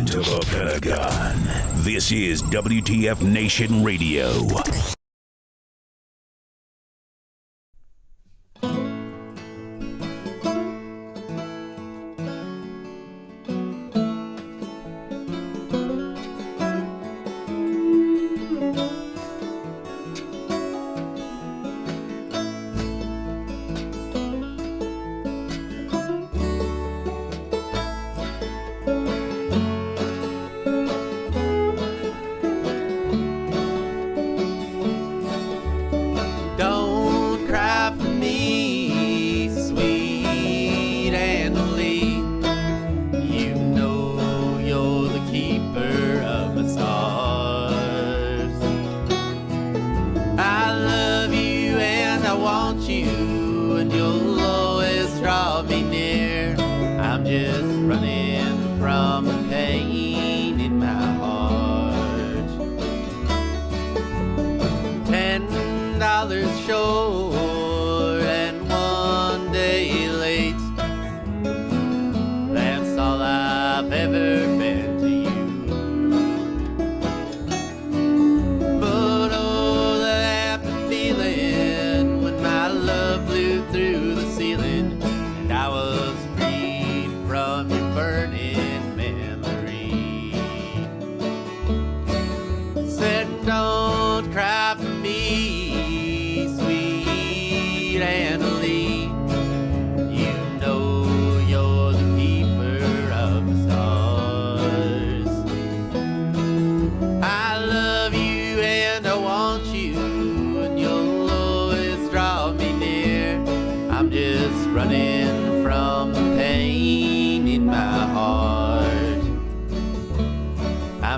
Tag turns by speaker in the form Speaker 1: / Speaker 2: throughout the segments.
Speaker 1: Welcome to the Pentagon. This is WTF Nation Radio.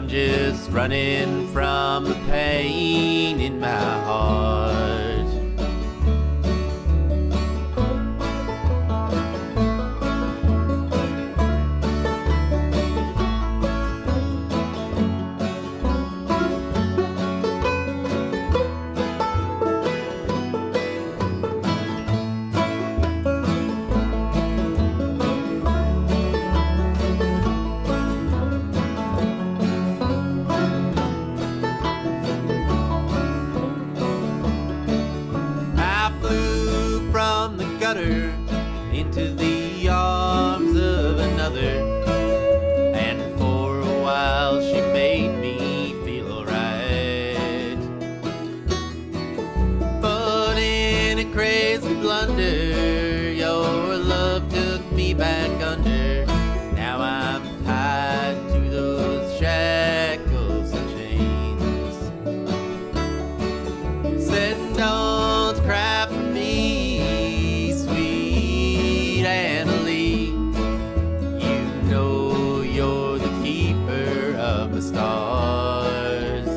Speaker 2: Just running from the pain in my heart. Into the arms of another, and for a while she made me feel alright. But in a crazy blunder, your love took me back under. Now I'm tied to those shackles and chains. Said don't cry for me, stars.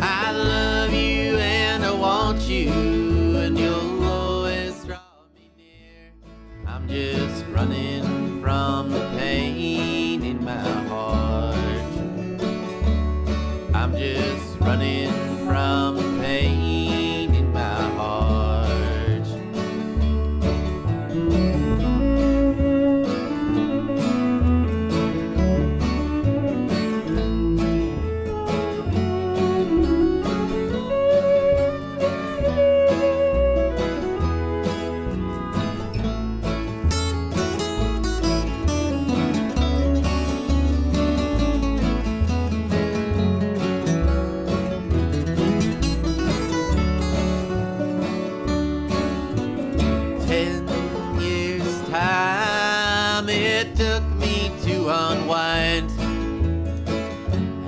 Speaker 2: I love you and I want you, and you'll always draw me near. I'm just running from the pain in my heart. I'm just running from the pain in my heart. 10 years' time it took me to unwind,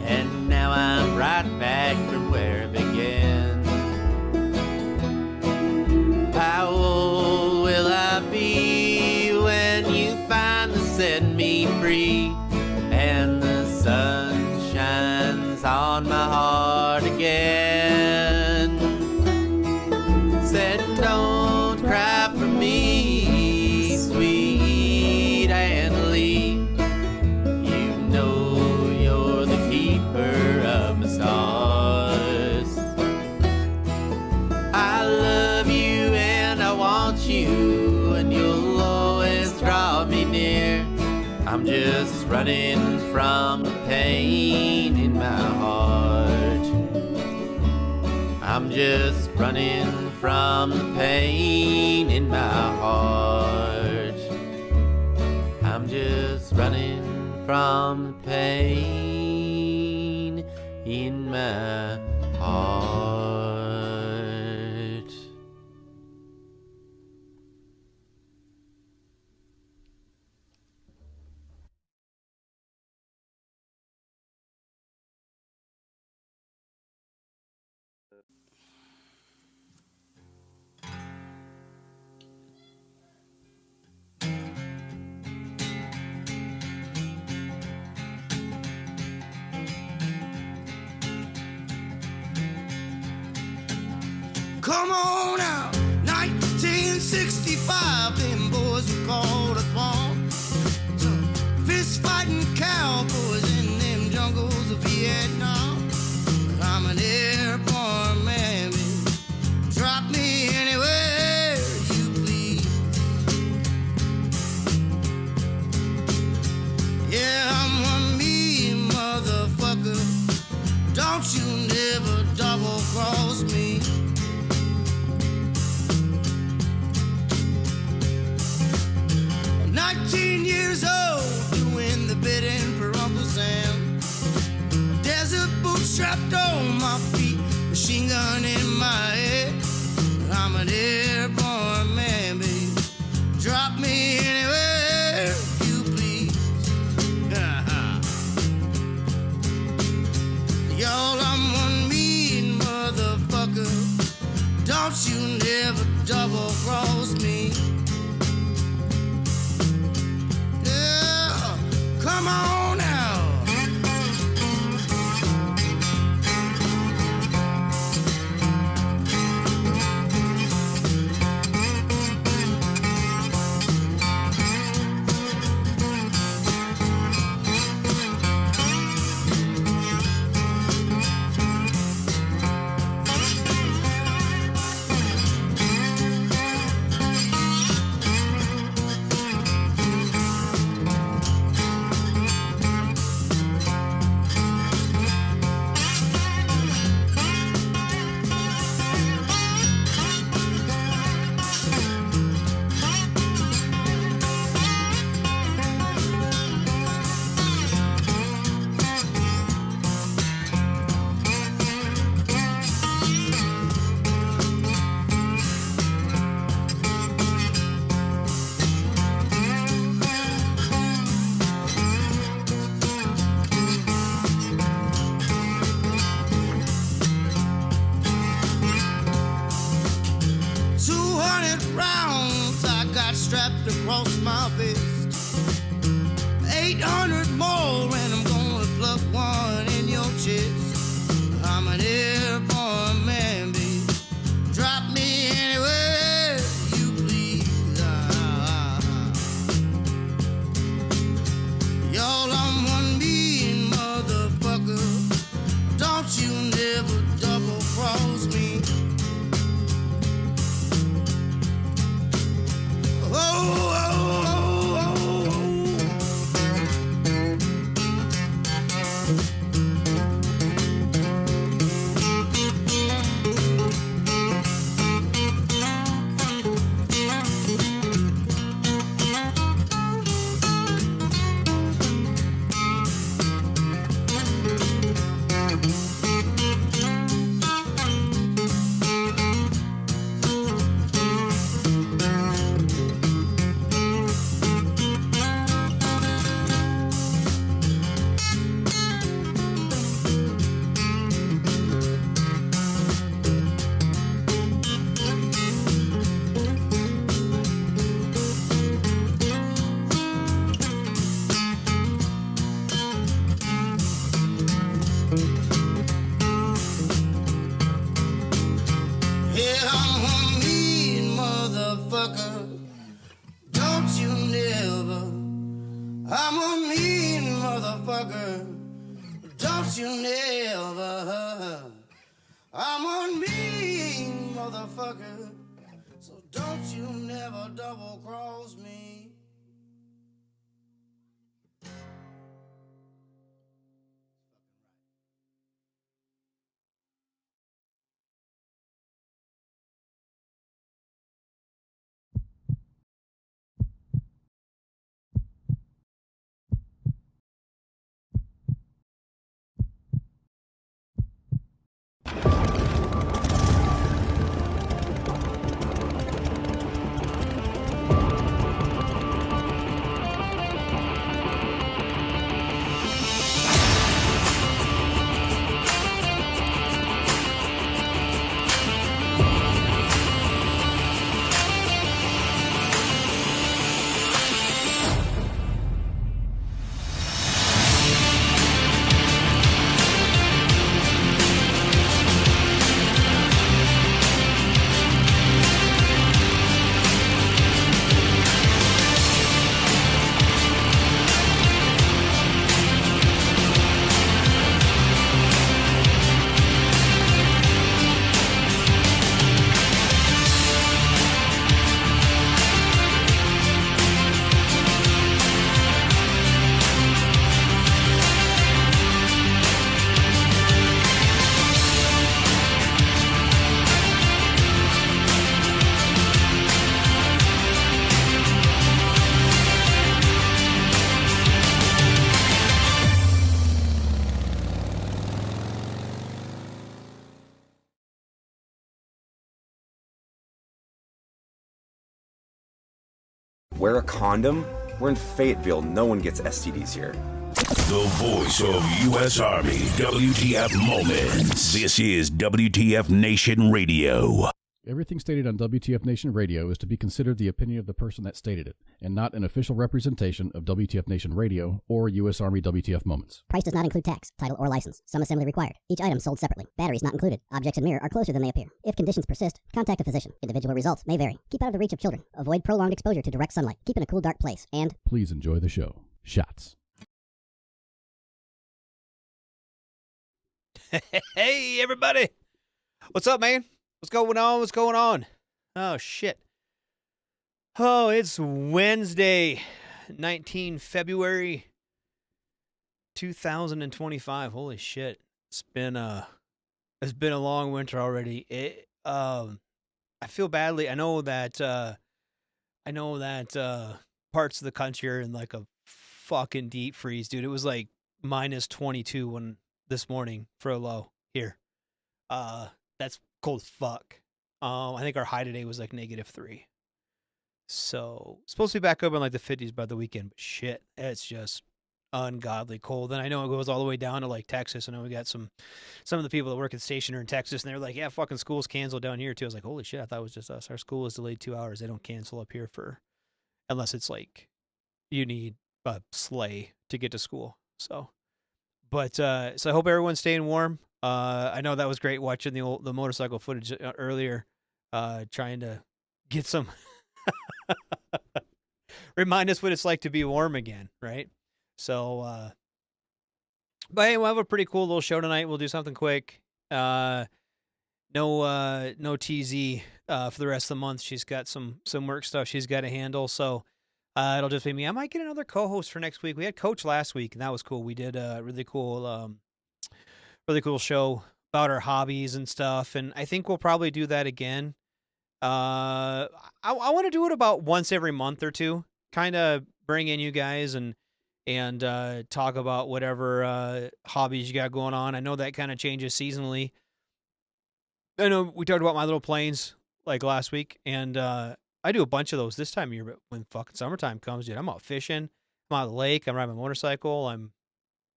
Speaker 2: and now I'm right back from where it began. How old will I be when you finally set me free, and the sun shines on my heart again? Said don't cry for me, sweet Anna Lee. You know you're the keeper of my stars. I love you and I want you, and you'll always draw me near. I'm just running from the pain in my heart. I'm just running from the pain in my heart. I'm just running from the pain in my heart.
Speaker 3: Come on out, 1965, them boys were called upon. Some fist-fighting cowboys in them jungles of Vietnam. I'm an airborne man, baby. Drop me anywhere you please. Yeah, I'm one mean motherfucker. Don't you never double-cross me. 19 years old, doing the bidding for Uncle Sam. Desert boots strapped on my feet, machine gun in my head. I'm an airborne man, baby. Drop me anywhere you please. Y'all, I'm one mean motherfucker. Don't you never double cross me. Come on now. Strapped across my vest, 800 more, and I'm gonna plug one in your chest. I'm an airborne man, baby. Drop me anywhere you please. Y'all, I'm one mean motherfucker. Don't you never double cross me. Oh, oh, oh, motherfucker. Don't you never. I'm a mean motherfucker. So don't you never double cross me.
Speaker 4: Wear a condom? We're in Fayetteville. No one gets STDs here.
Speaker 1: The voice of US Army WTF moments. This is WTF Nation Radio.
Speaker 5: Everything stated on WTF Nation Radio is to be considered the opinion of the person that stated it, and not an official representation of WTF Nation Radio or US Army WTF moments.
Speaker 6: Price does not include tax, title, or license. Some assembly required. Each item sold separately. Batteries not included. Objects in mirror are closer than they appear. If conditions persist, contact a physician. Individual results may vary. Keep out of the reach of children. Avoid prolonged exposure to direct sunlight. Keep in a cool, dark place. And
Speaker 5: please enjoy the show. Shots.
Speaker 7: Hey, everybody. What's up, man? What's going on? What's going on? Oh, shit. Oh, it's Wednesday, 19 February 2025. Holy shit. It's been a long winter already. I feel badly. I know that parts of the country are in like a fucking deep freeze, dude. It was like minus 22 this morning for a low here. That's cold as fuck. I think our high today was like -3. So supposed to be back up in like the 50s by the weekend, but shit, it's just ungodly cold. And I know it goes all the way down to like Texas. I know we got some of the people that work at the station are in Texas, and they're like, yeah, fucking school's canceled down here too. I was like, holy shit, I thought it was just us. Our school is delayed 2 hours. They don't cancel up here unless it's like you need a sleigh to get to school. So I hope everyone's staying warm. I know that was great watching the motorcycle footage earlier, trying to get some remind us what it's like to be warm again, right? So, but hey, we'll have a pretty cool little show tonight. We'll do something quick. No TZ for the rest of the month. She's got some work stuff she's got to handle, so it'll just be me. I might get another co-host for next week. We had Coach last week, and that was cool. We did a really cool show about our hobbies and stuff, and I think we'll probably do that again. I want to do it about once every month or two, kind of bring in you guys and talk about whatever hobbies you got going on. I know that kind of changes seasonally. I know we talked about my little planes like last week, and I do a bunch of those this time of year, but when fucking summertime comes, dude, I'm out fishing, I'm out on the lake, I'm riding my motorcycle, I'm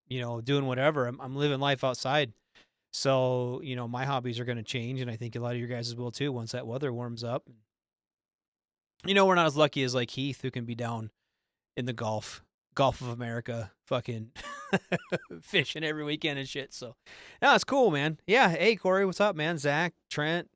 Speaker 7: doing whatever. I'm living life outside. So, my hobbies are going to change, and I think a lot of your guys will too once that weather warms up. We're not as lucky as like Heath, who can be down in the Gulf of America, fucking fishing every weekend and shit. So, no, it's cool, man. Yeah. Hey, Corey, what's up, man? Zach, Trent.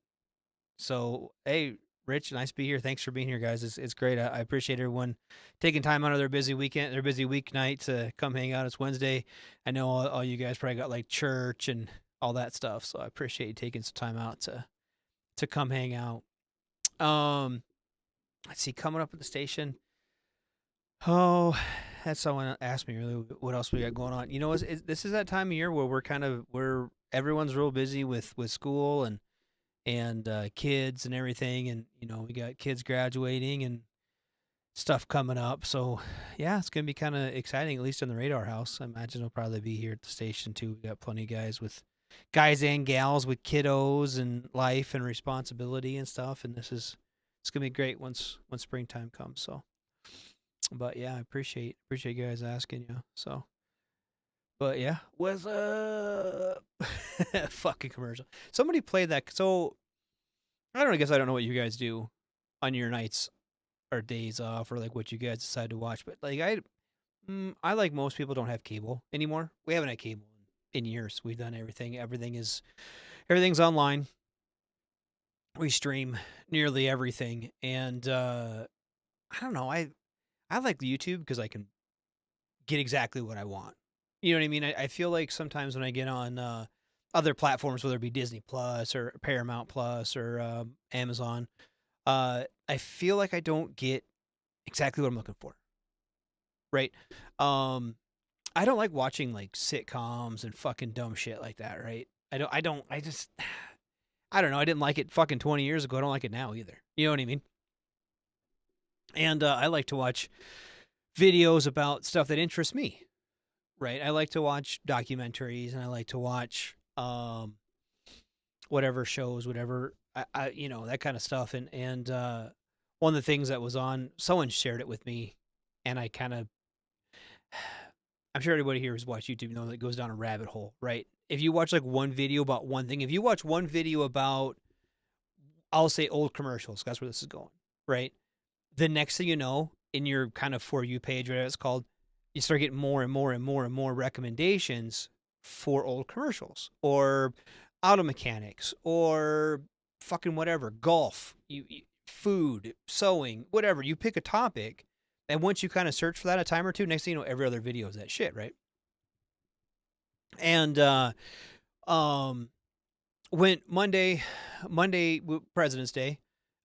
Speaker 7: So, hey, Rich, nice to be here. Thanks for being here, guys. It's great. I appreciate everyone taking time out of their busy weeknight to come hang out. It's Wednesday. I know all you guys probably got like church and all that stuff, so I appreciate you taking some time out to come hang out. Let's see, coming up at the station. Oh, that's someone asked me really what else we got going on. This is that time of year where everyone's real busy with school and kids and everything, and we got kids graduating and stuff coming up. So yeah, it's gonna be kind of exciting, at least in the Radar House. I imagine it'll probably be here at the station too. We got plenty of guys and gals with kiddos and life and responsibility and stuff, and it's gonna be great once springtime comes. So, but yeah, I appreciate you guys asking. So, but yeah, what's up? Fucking commercial. Somebody played that. So I guess I don't know what you guys do on your nights or days off, or like what you guys decide to watch. But like I like most people don't have cable anymore. We haven't had cable in years. We've done everything. Everything's online. We stream nearly everything, and I don't know. I like YouTube because I can get exactly what I want. You know what I mean? I feel like sometimes when I get on other platforms, whether it be Disney Plus or Paramount Plus or Amazon, I feel like I don't get exactly what I'm looking for. Right? I don't like watching like sitcoms and fucking dumb shit like that, right? I don't know. I didn't like it fucking 20 years ago. I don't like it now either. You know what I mean? And I like to watch videos about stuff that interests me, right? I like to watch documentaries, and I like to watch whatever shows, whatever, that kind of stuff. And one one of the things that was on, someone shared it with me, and I kind of, I'm sure everybody here who's watched YouTube knows that it goes down a rabbit hole, right? If you watch like one video about one thing, if you watch one video about, I'll say old commercials, that's where this is going, right? The next thing you know, in your kind of For You page, whatever it's called, you start getting more and more and more and more recommendations for old commercials or auto mechanics or fucking whatever, golf, food, sewing, whatever. You pick a topic, and once you kind of search for that a time or two, next thing you know, every other video is that shit, right? And went Monday, President's Day,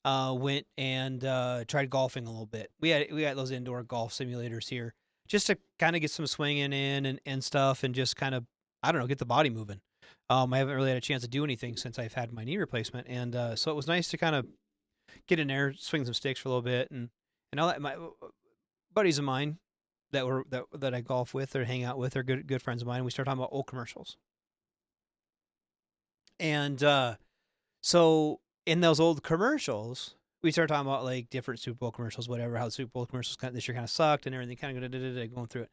Speaker 7: went and tried golfing a little bit. We got those indoor golf simulators here just to kind of get some swinging in and stuff, and just kind of, I don't know, get the body moving. I haven't really had a chance to do anything since I've had my knee replacement, and so it was nice to kind of get in there, swing some sticks for a little bit, and all that. My buddies of mine that I golf with or hang out with are good friends of mine. We started talking about old commercials, and so in those old commercials, we started talking about like different Super Bowl commercials, whatever. How the Super Bowl commercials this year kind of sucked and everything, kind of going through it,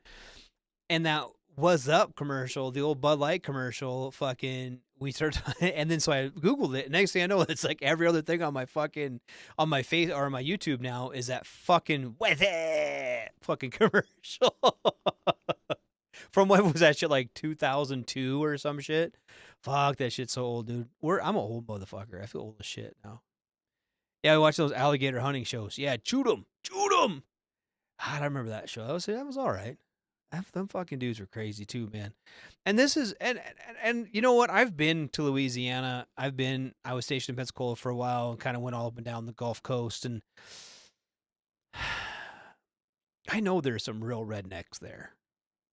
Speaker 7: and that What's Up commercial, the old Bud Light commercial, fucking, we started, and then so I Googled it. Next thing I know, it's like every other thing on my face or on my YouTube now is that fucking with it fucking commercial. From when was that shit, like 2002 or some shit? Fuck, that shit's so old, dude. I'm an old motherfucker. I feel old as shit now. Yeah, I watched those alligator hunting shows. Yeah, shoot 'em. God, I remember that show. That was all right. Them fucking dudes were crazy too, man. And this is, and you know what? I've been to Louisiana. I was stationed in Pensacola for a while and kind of went all up and down the Gulf Coast. And I know there's some real rednecks there,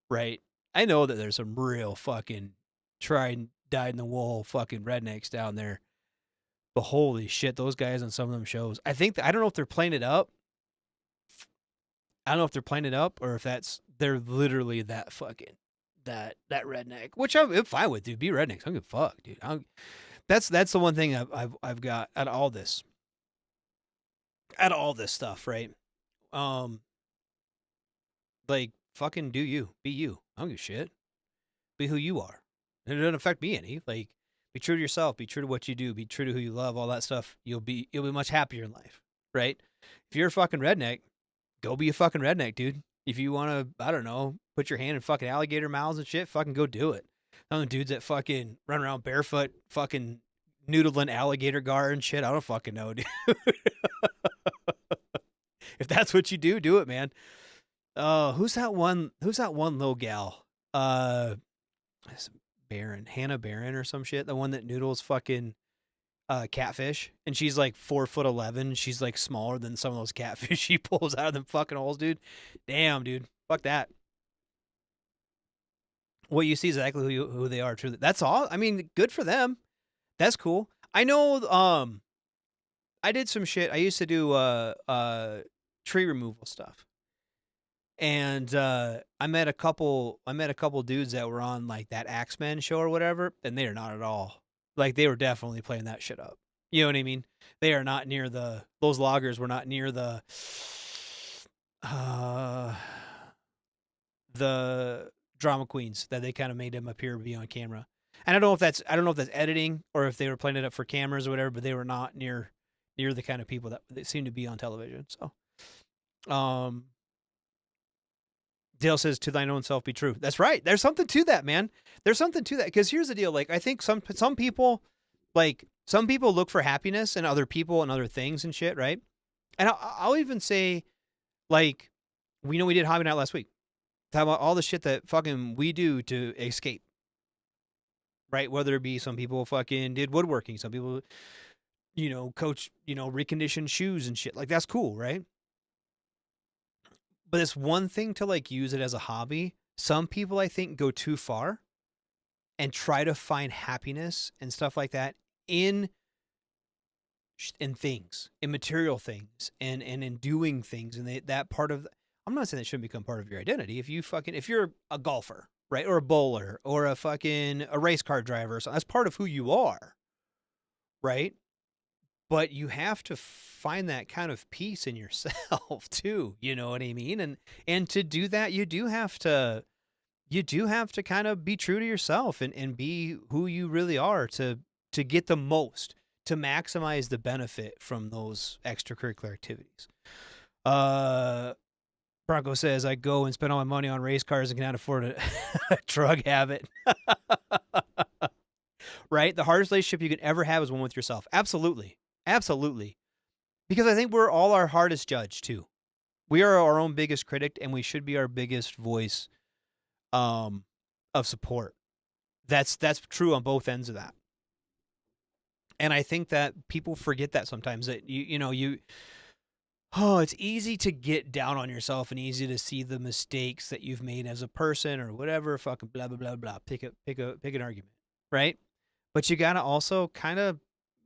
Speaker 7: right? I know that there's some real fucking tried, dyed in the wool fucking rednecks down there. But holy shit, those guys on some of them shows. I don't know if they're playing it up. Or if they're literally that fucking, that redneck, which I'm fine with, dude. Be rednecks. I don't give a fuck, dude. That's the one thing I've got out of all this stuff, right? Like, fucking do you. Be you. I don't give a shit. Be who you are. It doesn't affect me any. Like, be true to yourself. Be true to what you do. Be true to who you love. All that stuff. You'll be much happier in life, right? If you're a fucking redneck, go be a fucking redneck, dude. If you want to, I don't know, put your hand in fucking alligator mouths and shit, fucking go do it. Some of the dudes that fucking run around barefoot, fucking noodling alligator gar and shit, I don't fucking know, dude. If that's what you do, do it, man. Who's that one little gal? Hannah Barron or some shit. The one that noodles fucking catfish, and she's like 4'11". She's like smaller than some of those catfish she pulls out of them fucking holes, dude. Damn, dude. Fuck that. What you see is exactly who they are. Truly, that's all. I mean, good for them. That's cool. I know. I did some shit. I used to do tree removal stuff, and I met a couple dudes that were on like that Axemen show or whatever, and they are not at all. Like, they were definitely playing that shit up. You know what I mean? They are not near those loggers were not near the drama queens that they kind of made them appear to be on camera. And I don't know if that's editing or if they were playing it up for cameras or whatever, but they were not near the kind of people that seem to be on television. So, Dale says, to thine own self be true. That's right. There's something to that, man. There's something to that. Because here's the deal. Like, I think some people look for happiness in other people and other things and shit, right? And I'll even say, like, we did Hobby Night last week. Talk about all the shit that fucking we do to escape, right? Whether it be some people fucking did woodworking. Some people, coach, reconditioned shoes and shit. Like, that's cool, right? But it's one thing to like use it as a hobby. Some people, I think, go too far and try to find happiness and stuff like that in things, in material things, and in doing things. And that part of, I'm not saying that shouldn't become part of your identity. If you're a golfer, right, or a bowler, or a race car driver, so that's part of who you are, right? but you have to find that kind of peace in yourself too. You know what I mean? And to do that, you do have to kind of be true to yourself and be who you really are to get the most, to maximize the benefit from those extracurricular activities. Bronco says, I go and spend all my money on race cars and cannot afford a drug habit. Right? The hardest relationship you can ever have is one with yourself. Absolutely. Absolutely. Because I think we're all our hardest judge too. We are our own biggest critic, and we should be our biggest voice of support. That's true on both ends of that. And I think that people forget that sometimes, that it's easy to get down on yourself and easy to see the mistakes that you've made as a person or whatever, fucking blah, blah, blah, blah. Pick an argument, right? But you got to also kind of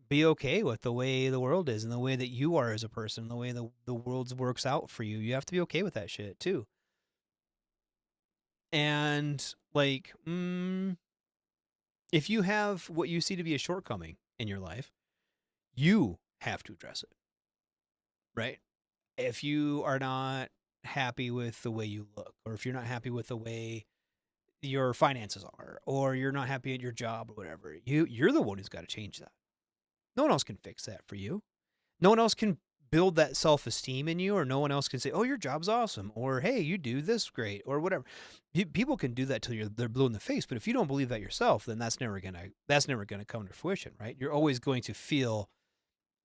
Speaker 7: be okay with the way the world is and the way that you are as a person, the way the world works out for you. You have to be okay with that shit too. And like, if you have what you see to be a shortcoming in your life, you have to address it, right? If you are not happy with the way you look, or if you're not happy with the way your finances are, or you're not happy at your job or whatever, you're the one who's got to change that. No one else can fix that for you. No one else can build that self-esteem in you, or no one else can say, oh, your job's awesome, or hey, you do this great, or whatever. People can do that till they're blue in the face, but if you don't believe that yourself, then that's never gonna come to fruition, right? You're always going to feel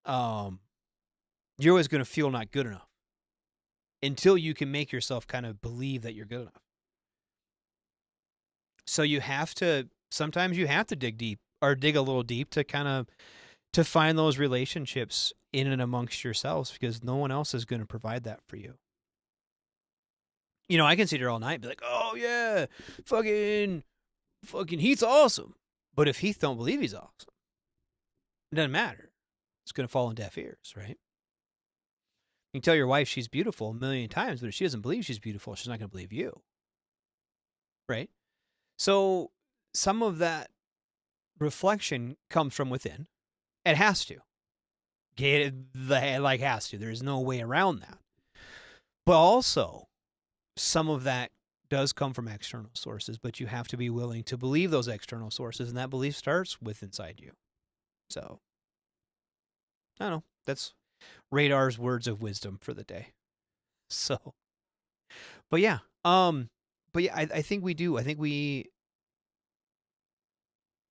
Speaker 7: not good enough until you can make yourself kind of believe that you're good enough. So sometimes you have to dig deep, or dig a little deep to find those relationships in and amongst yourselves, because no one else is going to provide that for you. You know, I can sit here all night and be like, oh yeah, fucking Heath's awesome. But if Heath don't believe he's awesome, it doesn't matter. It's going to fall on deaf ears, right? You can tell your wife she's beautiful a million times, but if she doesn't believe she's beautiful, she's not going to believe you. Right? So some of that reflection comes from within. It has to. Has to. There's no way around that. But also, some of that does come from external sources, but you have to be willing to believe those external sources, and that belief starts with inside you. So, I don't know. That's Radar's words of wisdom for the day. So, but yeah. I think we do.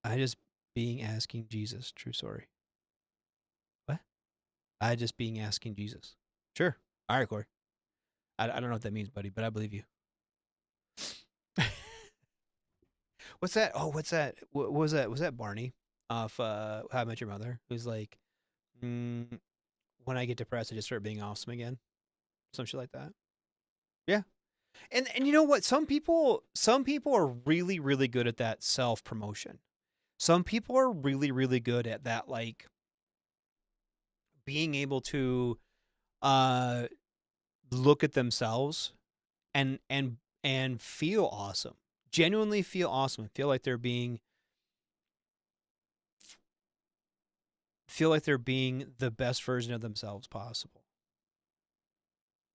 Speaker 7: Asking Jesus. True story. What? Asking Jesus. Sure. All right, Corey. I don't know what that means, buddy, but I believe you. What's that? Oh, what's that? What was that? Was that Barney off How I Met Your Mother? Who's like, when I get depressed, I just start being awesome again. Some shit like that. Yeah. And you know what? Some people are really, really good at that self-promotion. Some people are really, really good at that, like being able to look at themselves and feel awesome, genuinely feel awesome, feel like they're being the best version of themselves possible.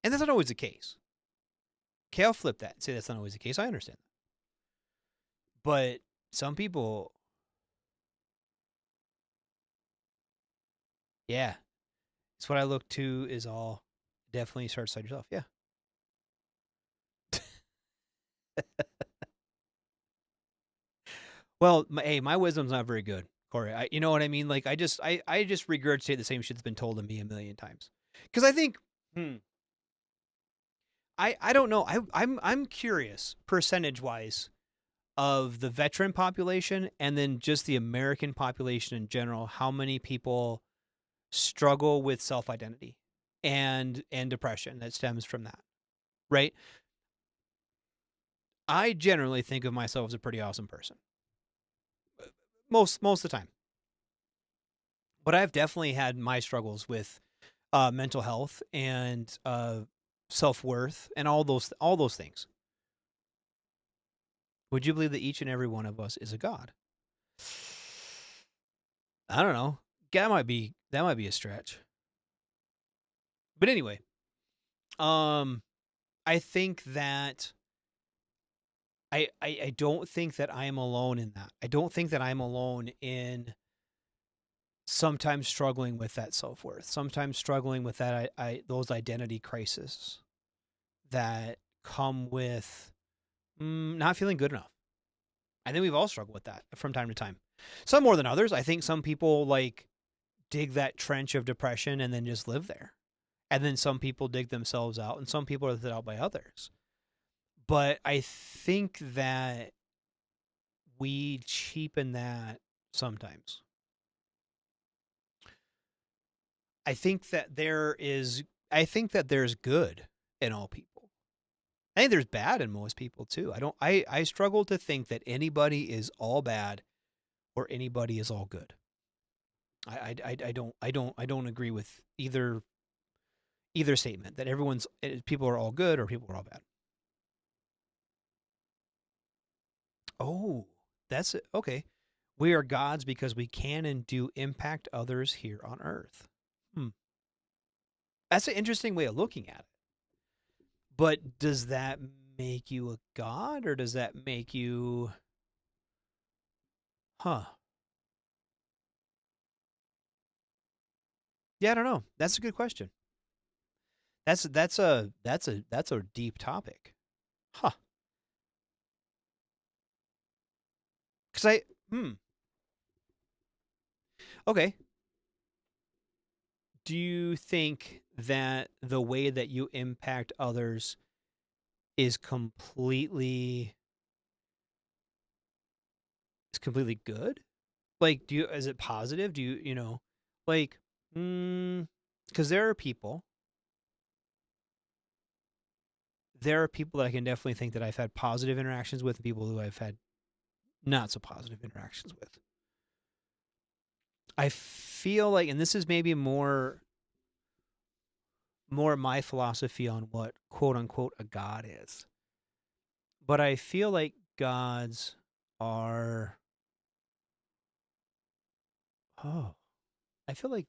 Speaker 7: And that's not always the case. Okay, I'll flip that and say that's not always the case. I understand that. But some people, yeah, it's what I look to is all definitely start inside yourself. Yeah. Well, my wisdom's not very good, Corey. You know what I mean? Like, I just regurgitate the same shit that's been told to me a million times. Because I think, I don't know. I'm curious, percentage-wise, of the veteran population and then just the American population in general, how many people struggle with self-identity and depression that stems from that, right? I generally think of myself as a pretty awesome person. Most of the time. But I've definitely had my struggles with mental health and self-worth and all those things. Would you believe that each and every one of us is a god? I don't know. that might be a stretch. But anyway, I think that I don't think that I am alone in that. I don't think that I'm alone in sometimes struggling with that self-worth, sometimes struggling with that those identity crises that come with not feeling good enough. I think we've all struggled with that from time to time. Some more than others. I think some people like dig that trench of depression and then just live there. And then some people dig themselves out, and some people are lifted out by others. But I think that we cheapen that sometimes. I think that there's good in all people. I think there's bad in most people too. I struggle to think that anybody is all bad or anybody is all good. I don't agree with either statement that people are all good or people are all bad. Oh, that's it. Okay. We are gods because we can and do impact others here on earth. That's an interesting way of looking at it. But does that make you a god, or does that make you... Yeah, I don't know. That's a good question. That's a deep topic. Because okay. Do you think that the way that you impact others is completely good? Like, is it positive? Do you, like, because there are people that I can definitely think that I've had positive interactions with, and people who I've had not so positive interactions with. I feel like, and this is maybe more my philosophy on what quote unquote a god is, but I feel like gods are, I feel like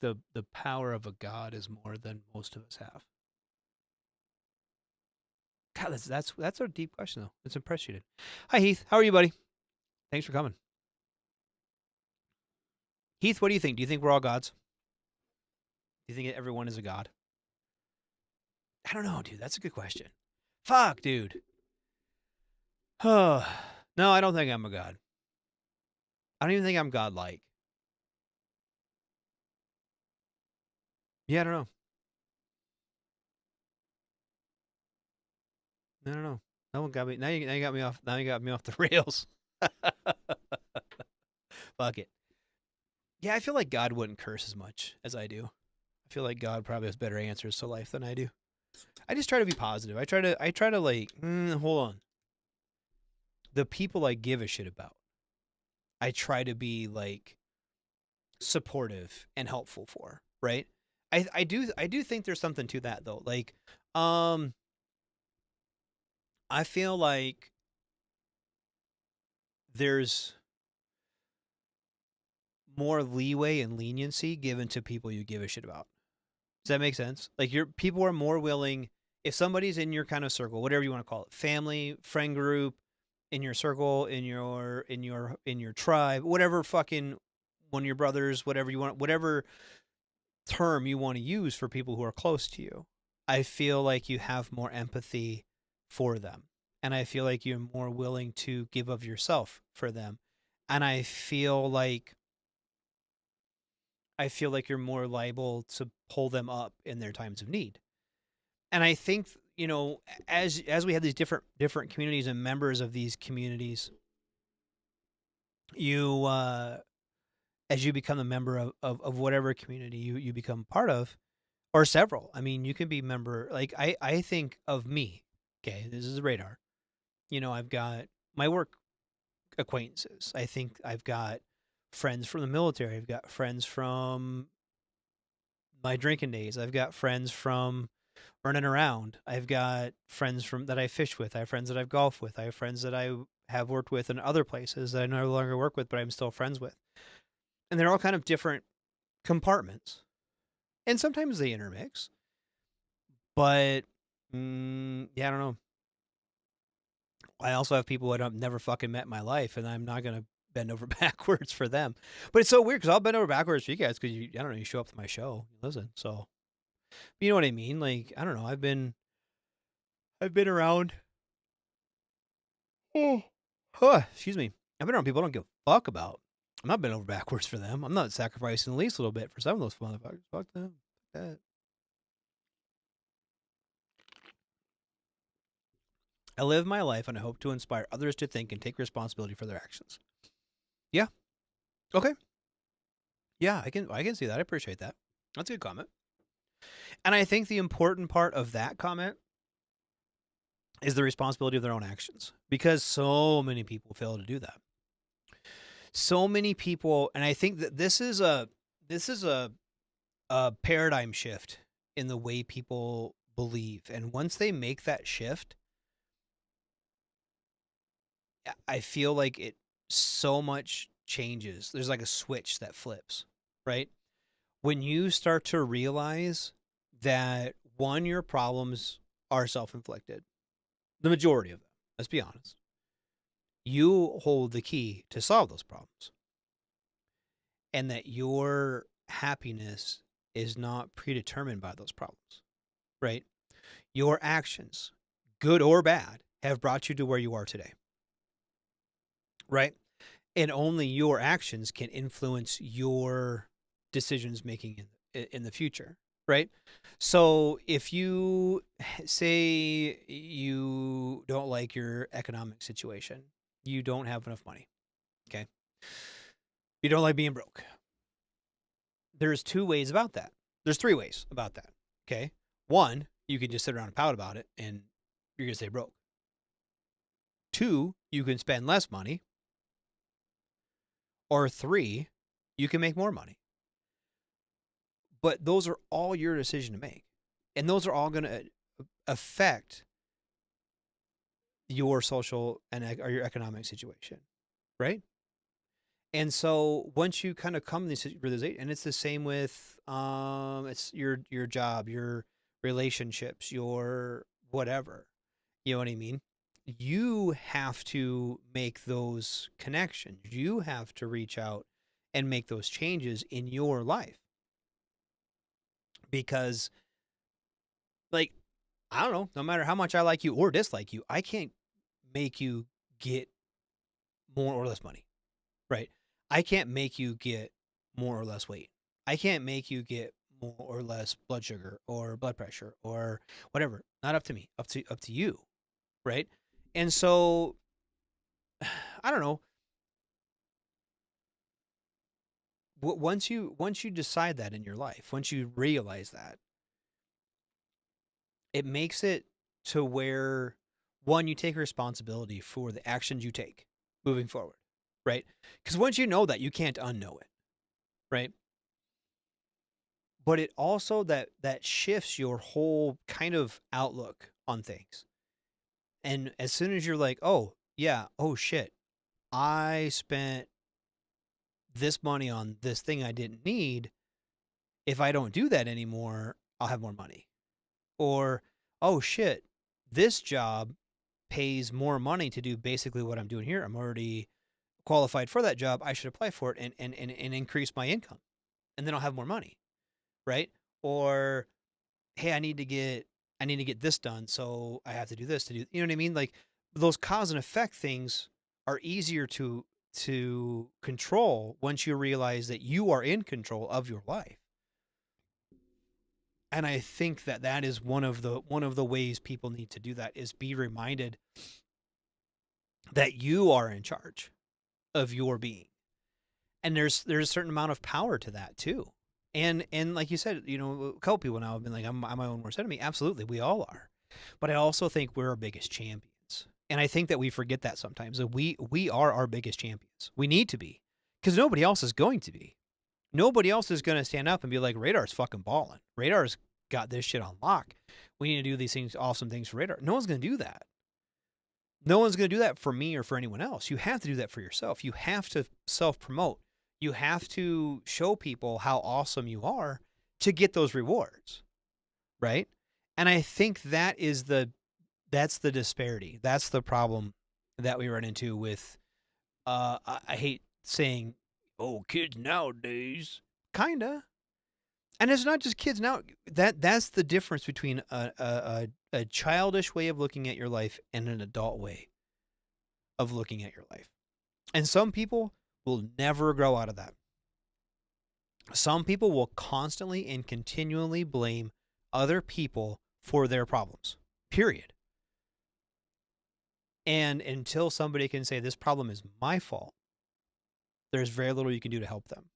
Speaker 7: the power of a god is more than most of us have. God, that's a deep question though. It's impressive. Hi Heath, how are you, buddy? Thanks for coming. Heath, what do you think? Do you think we're all gods? Do you think everyone is a god? I don't know, dude. That's a good question. Fuck, dude. No, I don't think I'm a god. I don't even think I'm godlike. Yeah, I don't know. I don't know. No one got me. Now you got me off. Now you got me off the rails. Fuck it. Yeah, I feel like God wouldn't curse as much as I do. I feel like God probably has better answers to life than I do. I just try to be positive. I try to like, hold on. The people I give a shit about, I try to be like supportive and helpful for, right? I do think there's something to that though. Like, I feel like there's more leeway and leniency given to people you give a shit about. Does that make sense? Like, people are more willing, if somebody's in your kind of circle, whatever you want to call it, family, friend group, in your circle, in your tribe, whatever, fucking one of your brothers, whatever you want, whatever term you want to use for people who are close to you, I feel like you have more empathy for them. And I feel like you're more willing to give of yourself for them. And I feel like you're more liable to pull them up in their times of need. And I think, as we have these different communities and members of these communities, you, as you become a member of whatever community you become part of, or several. I mean, you can be member, like, I think of me, okay, this is a radar. I've got my work acquaintances. I think I've got friends from the military. I've got friends from my drinking days. I've got friends from running around. I've got friends that I fish with. I have friends that I've golfed with. I have friends that I have worked with in other places that I no longer work with, but I'm still friends with. And they're all kind of different compartments. And sometimes they intermix. But, yeah, I don't know. I also have people that I've never fucking met in my life, and I'm not going to bend over backwards for them. But it's so weird because I'll bend over backwards for you guys because, I don't know, you show up to my show. You listen. So, you know what I mean? Like, I don't know. I've been around. Excuse me. I've been around people I don't give a fuck about. I'm not bending over backwards for them. I'm not sacrificing the least little bit for some of those motherfuckers. Fuck them. Fuck that. I live my life and I hope to inspire others to think and take responsibility for their actions. Yeah. Okay. Yeah, I can see that. I appreciate that. That's a good comment. And I think the important part of that comment is the responsibility of their own actions, because so many people fail to do that. So many people, and I think that this is a paradigm shift in the way people believe. And once they make that shift, I feel like it so much changes. There's like a switch that flips, right? When you start to realize that, one, your problems are self-inflicted, the majority of them, let's be honest. You hold the key to solve those problems. And that your happiness is not predetermined by those problems, right? Your actions, good or bad, have brought you to where you are today. Right? And only your actions can influence your decisions making in the future, right? So if you say you don't like your economic situation, you don't have enough money, okay? You don't like being broke. There's 2 ways about that. There's 3 ways about that, okay? 1, you can just sit around and pout about it and you're going to stay broke. 2, you can spend less money. Or 3, you can make more money. But those are all your decision to make. And those are all going to affect your social or your economic situation, right? And so once you kind of come to this realization, and it's the same with it's your job, your relationships, your whatever, you know what I mean? You have to make those connections. You have to reach out and make those changes in your life. Because, like, I don't know, no matter how much I like you or dislike you, I can't make you get more or less money, right? I can't make you get more or less weight. I can't make you get more or less blood sugar or blood pressure or whatever. Not up to me, up to you, right? And so, I don't know. Once you decide that in your life, once you realize that, it makes it to where, one, you take responsibility for the actions you take moving forward, right? Because once you know that, you can't unknow it, right? But it also that shifts your whole kind of outlook on things. And as soon as you're like, oh, yeah, oh, shit, I spent this money on this thing I didn't need. If I don't do that anymore, I'll have more money. Or, oh, shit, this job pays more money to do basically what I'm doing here. I'm already qualified for that job. I should apply for it and increase my income. And then I'll have more money, right? Or, hey, I need to get this done, so I have to do this to do, you know what I mean? Like, those cause and effect things are easier to control once you realize that you are in control of your life. And I think that is one of the ways people need to do that, is be reminded that you are in charge of your being. And there's a certain amount of power to that too. And like you said, you know, a couple people now have been like, I'm my own worst enemy. Absolutely, we all are. But I also think we're our biggest champions. And I think that we forget that sometimes, that we are our biggest champions. We need to be, because nobody else is going to be. Nobody else is going to stand up and be like, Radar's fucking balling. Radar's got this shit on lock. We need to do these things, awesome things for Radar. No one's going to do that. No one's going to do that for me or for anyone else. You have to do that for yourself. You have to self-promote. You have to show people how awesome you are to get those rewards, right? And I think that's the disparity. That's the problem that we run into with, I hate saying, oh, kids nowadays, kinda. And it's not just kids now. That's the difference between a childish way of looking at your life and an adult way of looking at your life. And some people will never grow out of that. Some people will constantly and continually blame other people for their problems, period. And until somebody can say, this problem is my fault, there's very little you can do to help them,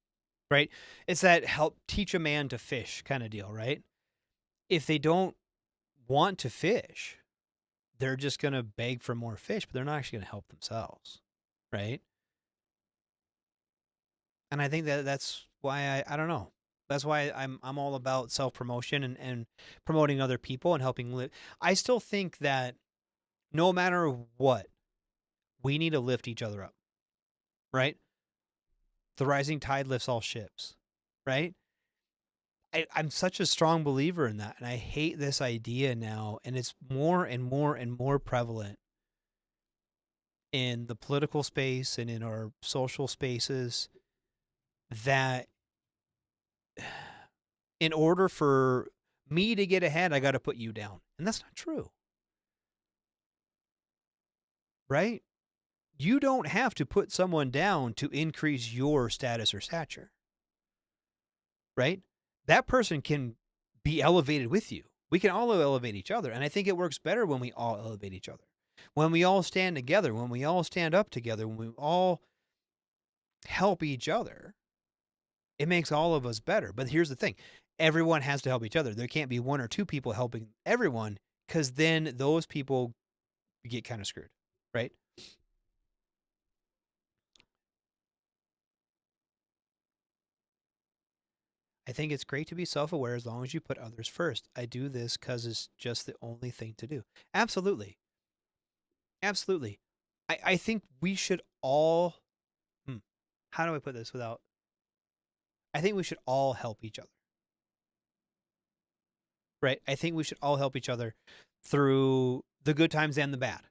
Speaker 7: right? It's that help teach a man to fish kind of deal, right? If they don't want to fish, they're just going to beg for more fish, but they're not actually going to help themselves, right? And I think that's why I don't know. That's why I'm all about self-promotion and promoting other people and helping live. I still think that no matter what, we need to lift each other up, right? The rising tide lifts all ships, right? I'm such a strong believer in that, and I hate this idea now, and it's more and more and more prevalent in the political space and in our social spaces, that in order for me to get ahead, I got to put you down. And that's not true. Right? You don't have to put someone down to increase your status or stature. Right? That person can be elevated with you. We can all elevate each other. And I think it works better when we all elevate each other. When we all stand together, when we all stand up together, when we all help each other, it makes all of us better. But here's the thing. Everyone has to help each other. There can't be one or two people helping everyone, because then those people get kind of screwed, right? I think it's great to be self-aware as long as you put others first. I do this because it's just the only thing to do. Absolutely. Absolutely. I think we should all, how do I put this without, I think we should all help each other. Right? I think we should all help each other through the good times and the bad.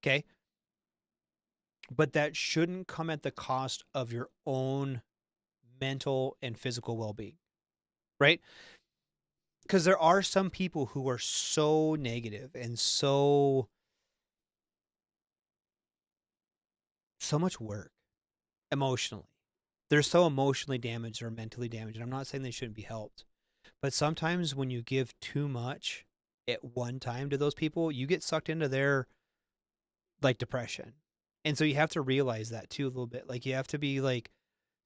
Speaker 7: Okay? But that shouldn't come at the cost of your own mental and physical well-being. Right? Because there are some people who are so negative and so much work emotionally. They're so emotionally damaged or mentally damaged. And I'm not saying they shouldn't be helped. But sometimes when you give too much at one time to those people, you get sucked into their depression. And so you have to realize that too a little bit. You have to be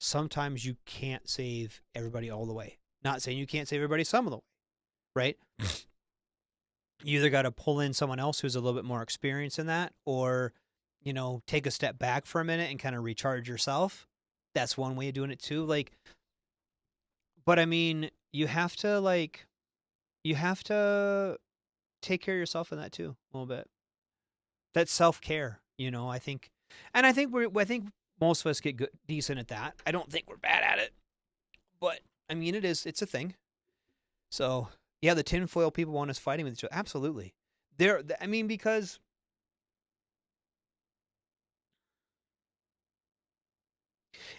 Speaker 7: sometimes you can't save everybody all the way. Not saying you can't save everybody some of the way, right? You either got to pull in someone else who's a little bit more experienced in that, or, take a step back for a minute and kind of recharge yourself. That's one way of doing it too. But I mean, you have to take care of yourself in that too, a little bit. That's self-care, I think. And I think most of us get decent at that. I don't think we're bad at it, but I mean, it's a thing. So yeah, the tinfoil people want us fighting with each other. Absolutely. Because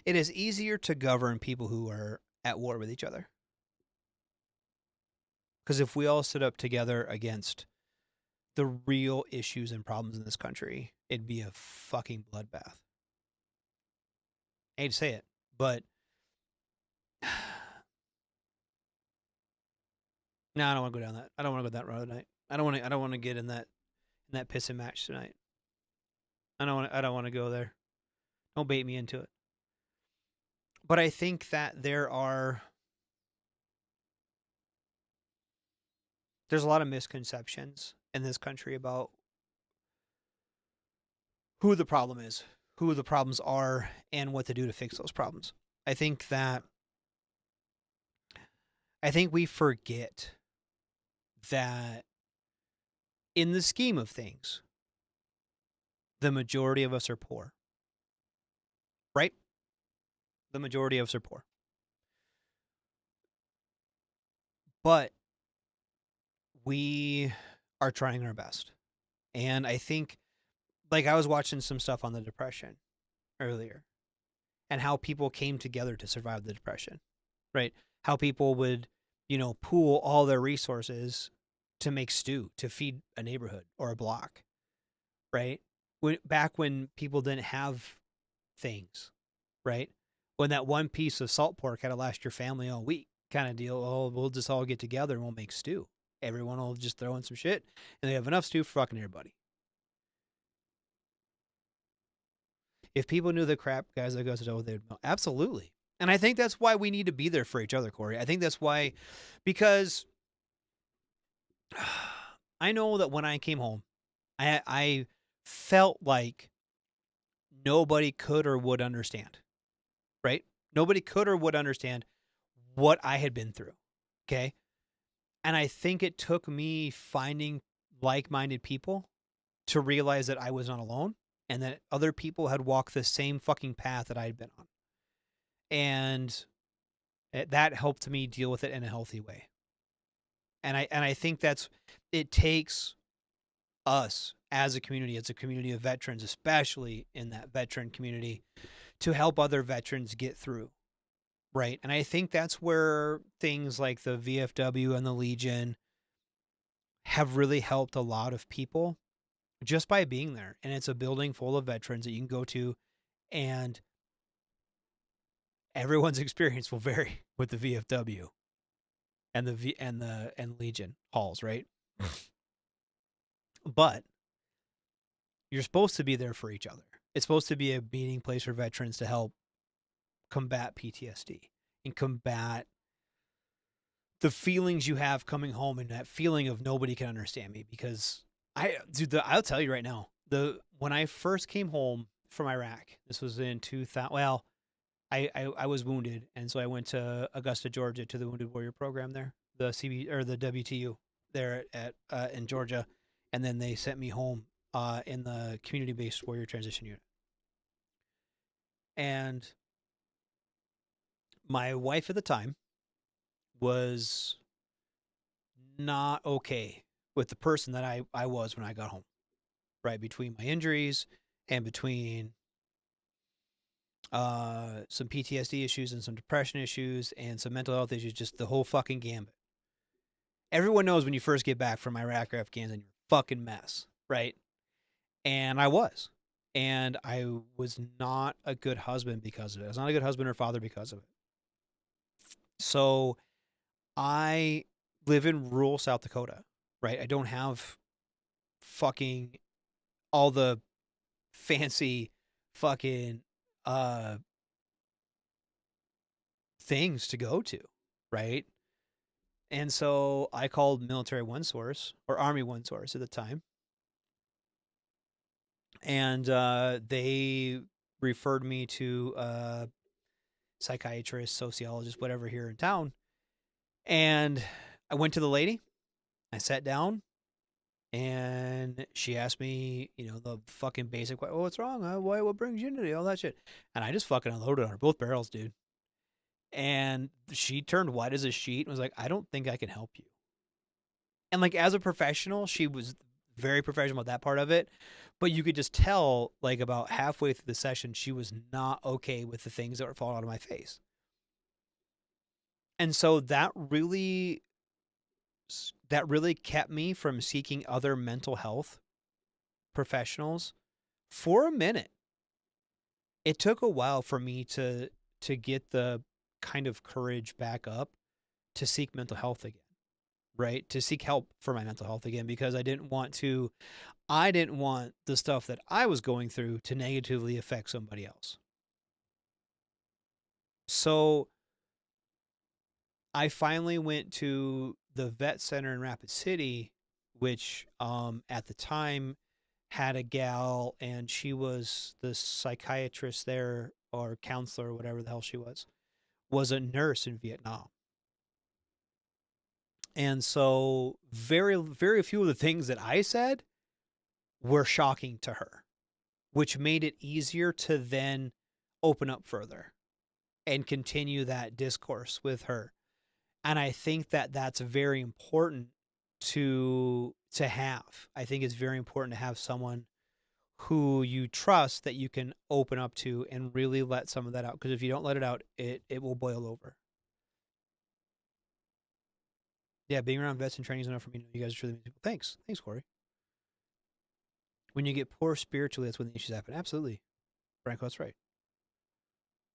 Speaker 7: it is easier to govern people who are at war with each other. Because if we all stood up together against the real issues and problems in this country, it'd be a fucking bloodbath. I hate to say it, but no, I don't want to go down that. I don't want to go that road tonight. I don't want to get in that pissing match tonight. I don't want to go there. Don't bait me into it. But I think that there's a lot of misconceptions in this country about who the problem is, who the problems are, and what to do to fix those problems. I think we forget that in the scheme of things, the majority of us are poor. Right? The majority of us are poor. But we are trying our best. And I think, like, I was watching some stuff on the Depression earlier and how people came together to survive the Depression, right? How people would, pool all their resources to make stew, to feed a neighborhood or a block, right? Back when people didn't have things, right? When that one piece of salt pork had to last your family all week kind of deal. Oh, we'll just all get together and we'll make stew. Everyone will just throw in some shit and they have enough stew for fucking everybody. If people knew the crap guys that goes to jail, they'd know. Absolutely. And I think that's why we need to be there for each other, Corey. I think that's why, because I know that when I came home, I felt like nobody could or would understand, right? Nobody could or would understand what I had been through, okay? And I think it took me finding like-minded people to realize that I was not alone and that other people had walked the same fucking path that I had been on. And that helped me deal with it in a healthy way. And I think it takes us as a community of veterans, especially in that veteran community, to help other veterans get through, right? And I think that's where things like the VFW and the Legion have really helped a lot of people just by being there. And it's a building full of veterans that you can go to, and everyone's experience will vary with the VFW and the Legion halls, right? But you're supposed to be there for each other. It's supposed to be a meeting place for veterans to help combat PTSD and combat the feelings you have coming home and that feeling of nobody can understand me. Because I'll tell you right now, when I first came home from Iraq, this was in 2000. Well, I was wounded, and so I went to Augusta, Georgia, to the Wounded Warrior program there, the WTU there in Georgia, and then they sent me home in the community-based warrior transition unit. And my wife at the time was not okay with the person that I was when I got home, right? Between my injuries and between some PTSD issues and some depression issues and some mental health issues, just the whole fucking gambit. Everyone knows when you first get back from Iraq or Afghanistan, you're a fucking mess, right? And I was. And I was not a good husband because of it. I was not a good husband or father because of it. So I live in rural South Dakota, right? I don't have fucking all the fancy fucking things to go to, right? And so I called Military One Source, or Army One Source at the time, and they referred me to a psychiatrist, sociologist, whatever here in town. And I went to the lady, I sat down, and she asked me, the fucking basic, oh, what's wrong? What brings you into it? All that shit. And I just fucking unloaded on her, both barrels, dude. And she turned white as a sheet and was like, I don't think I can help you. And like, as a professional, she was very professional about that part of it. But you could just tell, like, about halfway through the session, she was not okay with the things that were falling out of my face. And so that really kept me from seeking other mental health professionals for a minute. It took a while for me to get the kind of courage back up to seek mental health again, right? To seek help for my mental health again, because I didn't want the stuff that I was going through to negatively affect somebody else. So I finally went to the vet center in Rapid City, which at the time had a gal, and she was the psychiatrist there, or counselor, or whatever the hell she was a nurse in Vietnam. And so very, very few of the things that I said were shocking to her. which made it easier to then open up further and continue that discourse with her. And I think that that's very important to have. I think it's very important to have someone who you trust that you can open up to and really let some of that out. Because if you don't let it out, it will boil over. Yeah, being around vets and training is enough for me to know you guys are truly people. Thanks, Corey. When you get poor spiritually, that's when the issues happen. Absolutely, Franco, that's right.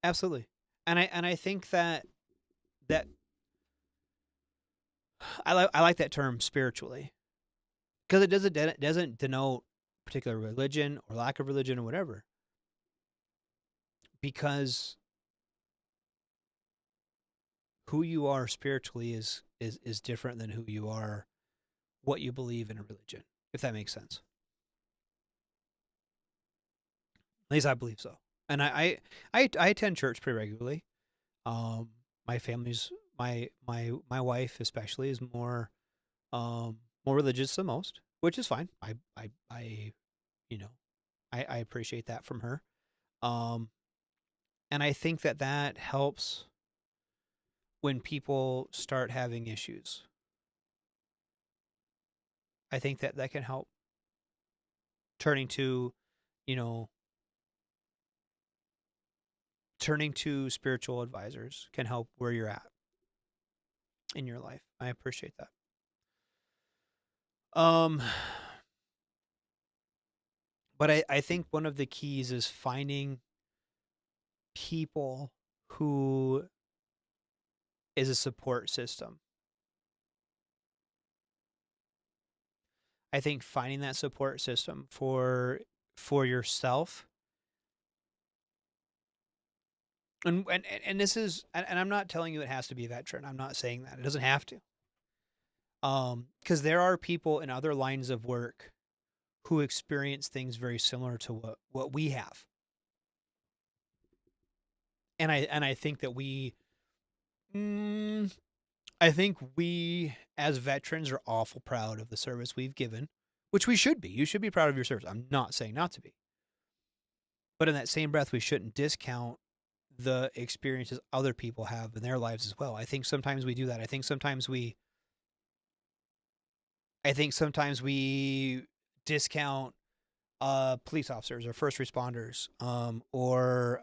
Speaker 7: Absolutely, and I think that I like that term spiritually, because it doesn't denote particular religion or lack of religion or whatever, because who you are spiritually is different than who you are, what you believe in a religion, if that makes sense. At least I believe so. And I attend church pretty regularly. My family's my wife especially is more religious than most, which is fine. I appreciate that from her. And I think that helps when people start having issues. I think that can help. Turning to spiritual advisors can help where you're at in your life. I appreciate that. But I think one of the keys is finding people who is a support system. I think finding that support system for yourself. And this is, and I'm not telling you it has to be a veteran. I'm not saying that. It doesn't have to. Because there are people in other lines of work who experience things very similar to what we have. And I think that we as veterans are awful proud of the service we've given, which we should be. You should be proud of your service. I'm not saying not to be. But in that same breath, we shouldn't discount the experiences other people have in their lives as well. I think sometimes we do that. I think sometimes we discount police officers or first responders, or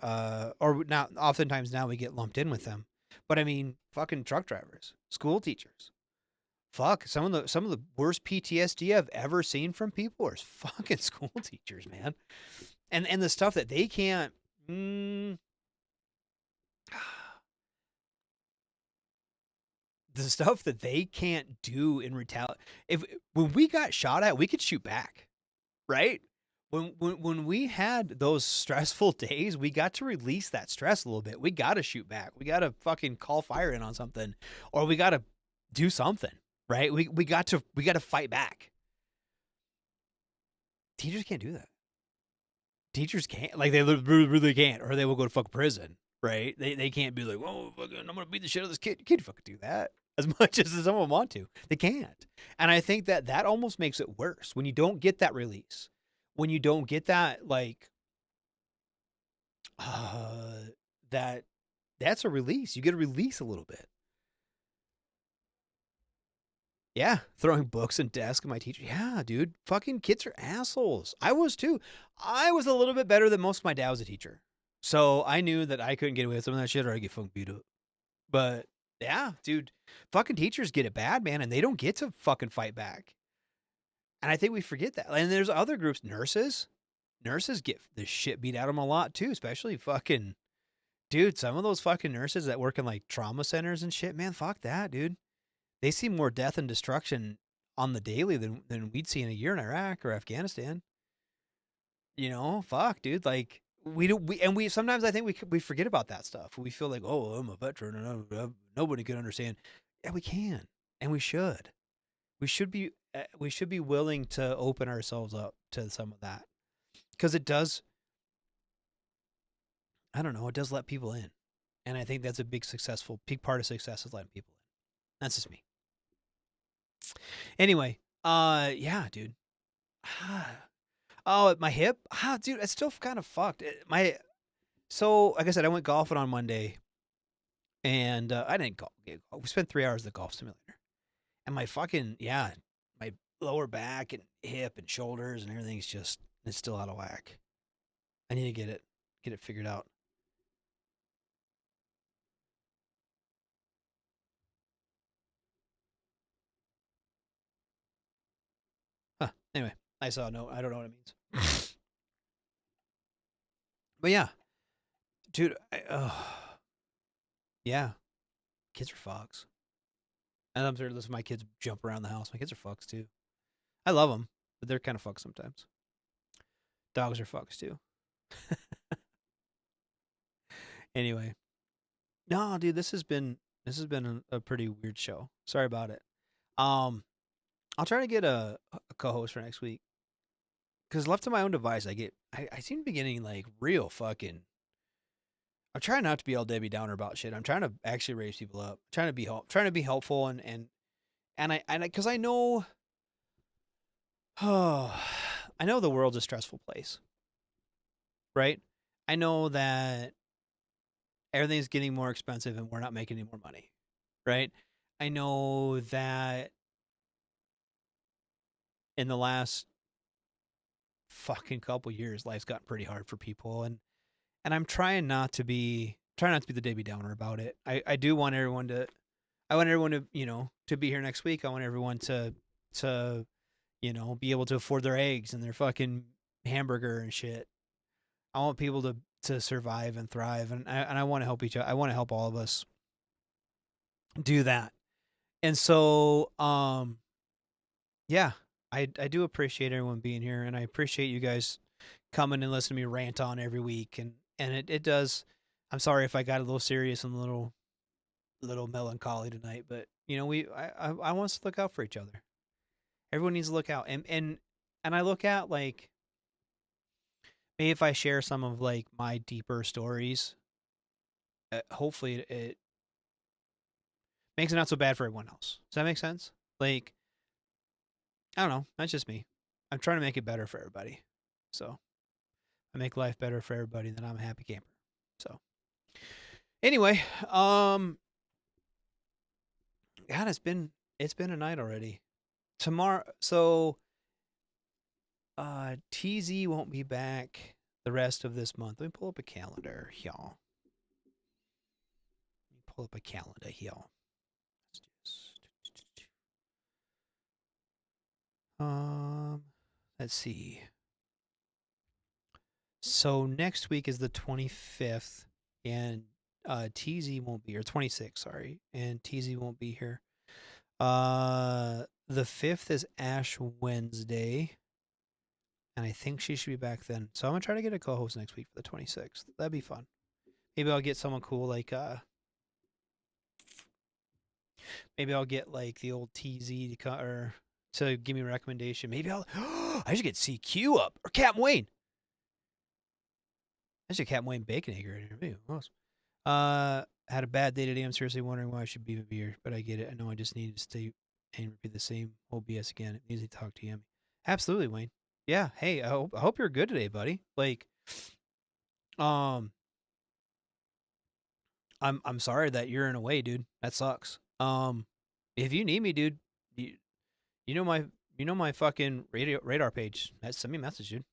Speaker 7: now oftentimes now we get lumped in with them. But I mean, fucking truck drivers, school teachers. Fuck, some of the worst PTSD I've ever seen from people are fucking school teachers, man. And the stuff that they can't the stuff that they can't do in retaliation. When we got shot at, we could shoot back, right? When we had those stressful days, we got to release that stress a little bit. We got to shoot back. We got to fucking call fire in on something, or we got to do something, right? We got to fight back. Teachers can't do that. Teachers can't, like, they really can't, or they will go to fucking prison, right? They can't be like, whoa, fucking, I'm gonna beat the shit out of this kid. You can't fucking do that as much as some of them want to. They can't. And I think that almost makes it worse when you don't get that release. When you don't get that, like, that's a release. You get a release a little bit. Yeah, throwing books and desks at my teacher. Yeah, dude, fucking kids are assholes. I was too. I was a little bit better than most of my dad was a teacher. So I knew that I couldn't get away with some of that shit or I'd get fucking beat up. But yeah, dude, fucking teachers get it bad, man, and they don't get to fucking fight back. And I think we forget that. And there's other groups, nurses. Nurses get the shit beat out of them a lot too, especially fucking, dude, some of those fucking nurses that work in like trauma centers and shit, man, fuck that, dude. They see more death and destruction on the daily than we'd see in a year in Iraq or Afghanistan. You know, fuck, dude. Like, we sometimes I think we forget about that stuff. We feel like, oh, I'm a veteran and nobody can understand. Yeah, we can, and we should. We should be willing to open ourselves up to some of that, because it does. I don't know. It does let people in, and I think that's a big part of success is letting people in. That's just me. Anyway, yeah, dude. Oh, my hip? Dude, it's still kind of fucked. So, like I said, I went golfing on Monday, and I didn't golf. We spent 3 hours at the golf simulator. And my fucking, my lower back and hip and shoulders and everything's just, it's still out of whack. I need to get it figured out. Huh. Anyway, I saw a note. I don't know what it means. But yeah, dude, yeah, kids are fucks. And I'm sure listen to my kids jump around the house. My kids are fucks too. I love them, but they're kind of fucks sometimes. Dogs are fucks too. Anyway, no, dude, this has been a pretty weird show. Sorry about it. I'll try to get a co-host for next week. Because left to my own device, I seem to be getting like real fucking. I'm trying not to be all Debbie Downer about shit. I'm trying to actually raise people up. Trying to be helpful and because I know, I know the world's a stressful place, right? I know that everything's getting more expensive and we're not making any more money, right? I know that in the last fucking couple years, life's gotten pretty hard for people, and I'm trying not to be the Debbie Downer about it. I do want everyone to, to be here next week. I want everyone to be able to afford their eggs and their fucking hamburger and shit. I want people to survive and thrive, and I want to help each other. I want to help all of us do that. And so, yeah, I do appreciate everyone being here, and I appreciate you guys coming and listening to me rant on every week. And it does. I'm sorry if I got a little serious and a little melancholy tonight, but I want us to look out for each other. Everyone needs to look out, and I look at like maybe if I share some of like my deeper stories, hopefully it makes it not so bad for everyone else. Does that make sense? Like, I don't know. That's just me. I'm trying to make it better for everybody. So I make life better for everybody, then I'm a happy camper. So anyway, God, it's been a night already. Tomorrow, so TZ won't be back the rest of this month. Let me pull up a calendar, y'all. Let's see. So next week is the 25th, and TZ won't be here. 26th, sorry, and TZ won't be here. The 5th is Ash Wednesday, and I think she should be back then. So I'm gonna try to get a co-host next week for the 26th. That'd be fun. Maybe I'll get someone cool like maybe I'll get like the old TZ to give me a recommendation. Maybe I should get CQ up or Captain Wayne. I should Captain Wayne Baconegger in here. Maybe. Had a bad day today. I'm seriously wondering why I should be here, but I get it. I know I just need to stay and repeat the same whole BS again. It needs to talk to you. Absolutely, Wayne. Yeah. Hey, I hope you're good today, buddy. Like, I'm sorry that you're in a way, dude. That sucks. If you need me, dude, you know my fucking radar page. Send me a message, dude.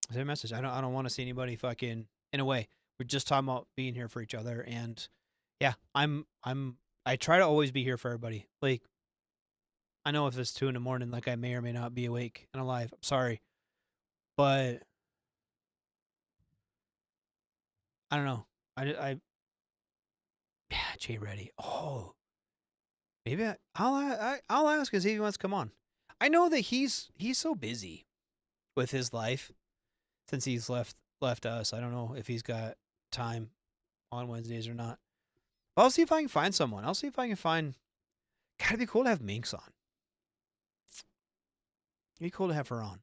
Speaker 7: Send me a message. I don't want to see anybody fucking in a way. We're just talking about being here for each other, and yeah, I try to always be here for everybody. Like, I know if it's 2 a.m, like I may or may not be awake and alive. I'm sorry, but I don't know. Yeah, Jay Reddy. Oh, maybe I'll ask if he wants to come on. I know that he's so busy with his life since he's left us. I don't know if he's got time on Wednesdays or not. But I'll see if I can find someone. I'll see if I can find. God, it'd be cool to have Minx on. It'd be cool to have her on.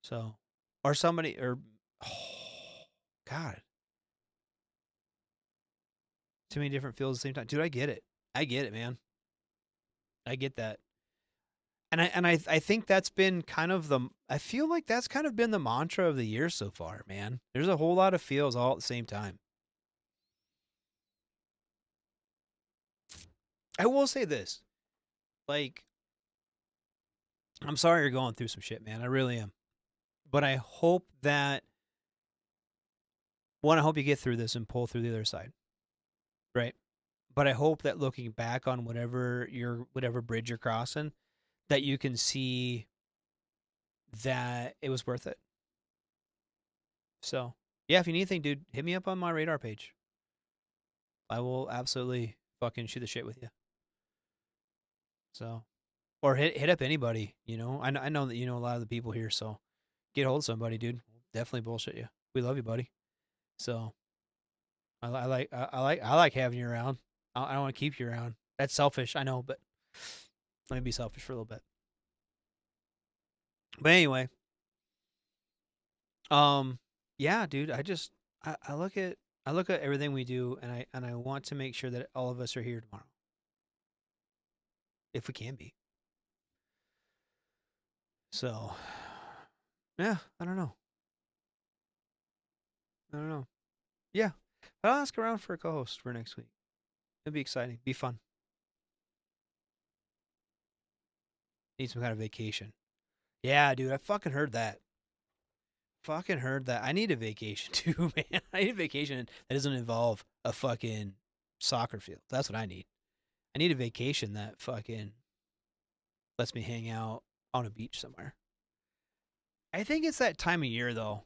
Speaker 7: So, or somebody, God. Too many different fields at the same time. Dude, I get it. I get it, man. I get that. I think that's been kind of I feel like that's kind of been the mantra of the year so far, man. There's a whole lot of feels all at the same time. I will say this. Like, I'm sorry you're going through some shit, man. I really am. But I hope that, one, I hope you get through this and pull through the other side. Right? But I hope that looking back on whatever bridge you're crossing, that you can see that it was worth it. So, yeah, if you need anything, dude, hit me up on my radar page. I will absolutely fucking shoot the shit with you. So, or hit up anybody, you know. I know that you know a lot of the people here, so get hold of somebody, dude. Definitely bullshit you. We love you, buddy. So, I like having you around. I don't want to keep you around. That's selfish, I know, but let me be selfish for a little bit. But anyway, yeah, dude. I look at everything we do, and I want to make sure that all of us are here tomorrow, if we can be. So, yeah, I don't know. Yeah, I'll ask around for a co-host for next week. It'll be exciting. Be fun. Need some kind of vacation. Yeah, dude, I fucking heard that. I need a vacation too, man. I need a vacation that doesn't involve a fucking soccer field. That's what I need. I need a vacation that fucking lets me hang out on a beach somewhere. I think it's that time of year, though.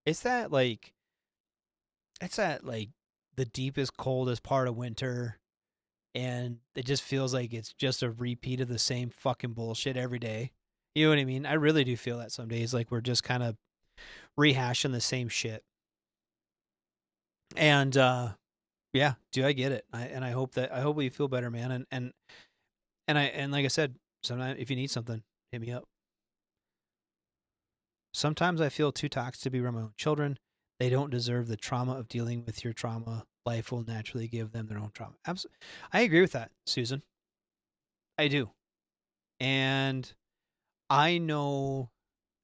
Speaker 7: It's that the deepest, coldest part of winter, and it just feels like it's just a repeat of the same fucking bullshit every day. You know what I mean? I really do feel that some days, like we're just kind of rehashing the same shit. And yeah, dude, I get it. I hope you feel better, man. And like I said, sometimes if you need something, hit me up. Sometimes I feel too toxic to be around my own children. They don't deserve the trauma of dealing with your trauma. Life will naturally give them their own trauma. I agree with that, Susan. I do. And I know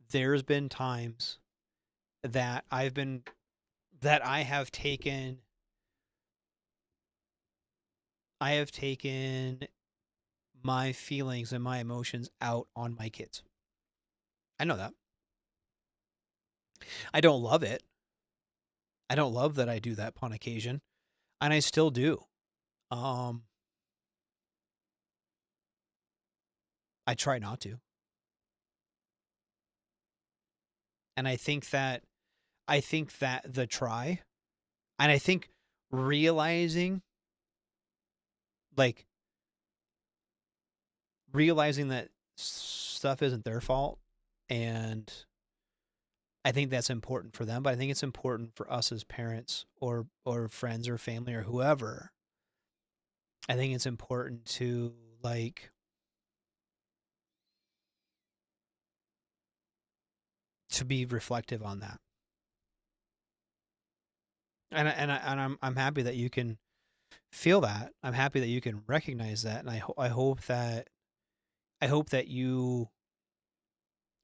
Speaker 7: there's been times that I have taken my feelings and my emotions out on my kids. I know that. I don't love it. I don't love that I do that upon occasion, and I still do. I try not to. And I think that the try, and I think realizing that stuff isn't their fault, and I think that's important for them, but I think it's important for us as parents or friends or family or whoever. I think it's important to to be reflective on that. And I'm happy that you can feel that. I'm happy that you can recognize that, and I hope that you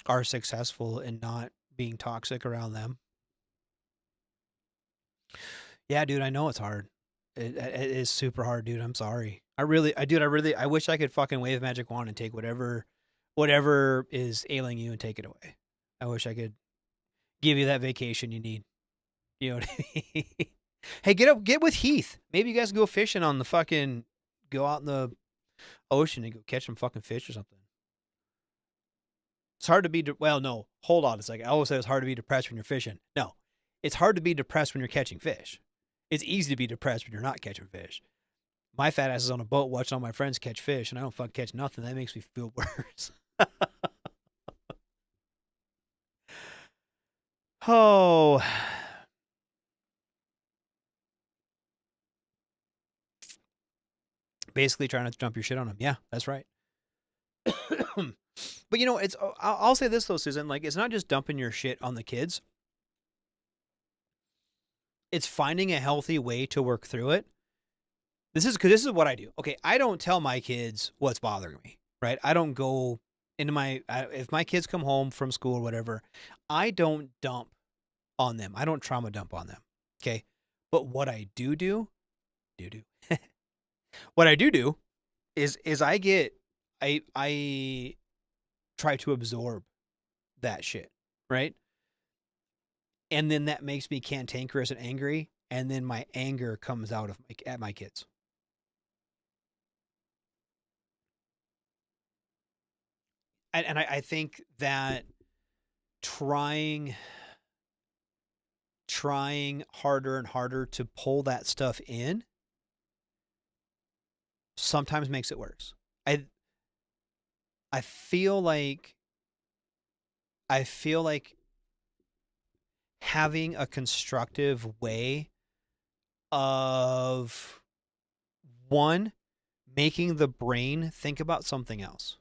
Speaker 7: are successful in not being toxic around them. Yeah, dude, I know it's hard. It is super hard, dude. I'm sorry. I wish I could fucking wave a magic wand and take whatever is ailing you and take it away. I wish I could give you that vacation you need. You know what I mean? Hey, get with Heath. Maybe you guys go fishing on the go out in the ocean and go catch some fucking fish or something. It's hard to be, well, no, hold on a second. I always say it's hard to be depressed when you're fishing. No, it's hard to be depressed when you're catching fish. It's easy to be depressed when you're not catching fish. My fat ass is on a boat watching all my friends catch fish, and I don't fucking catch nothing. That makes me feel worse. Oh. Basically trying to jump your shit on them. Yeah, that's right. But I'll say this though, Susan, it's not just dumping your shit on the kids. It's finding a healthy way to work through it. This is what I do. Okay, I don't tell my kids what's bothering me, right? I don't go into my, if my kids come home from school or whatever, I don't dump on them. I don't trauma dump on them. Okay. But what I do, what I do is I try to absorb that shit. Right. And then that makes me cantankerous and angry. And then my anger comes out at my kids. And I think that trying harder and harder to pull that stuff in sometimes makes it worse. I feel like having a constructive way of, one, making the brain think about something else.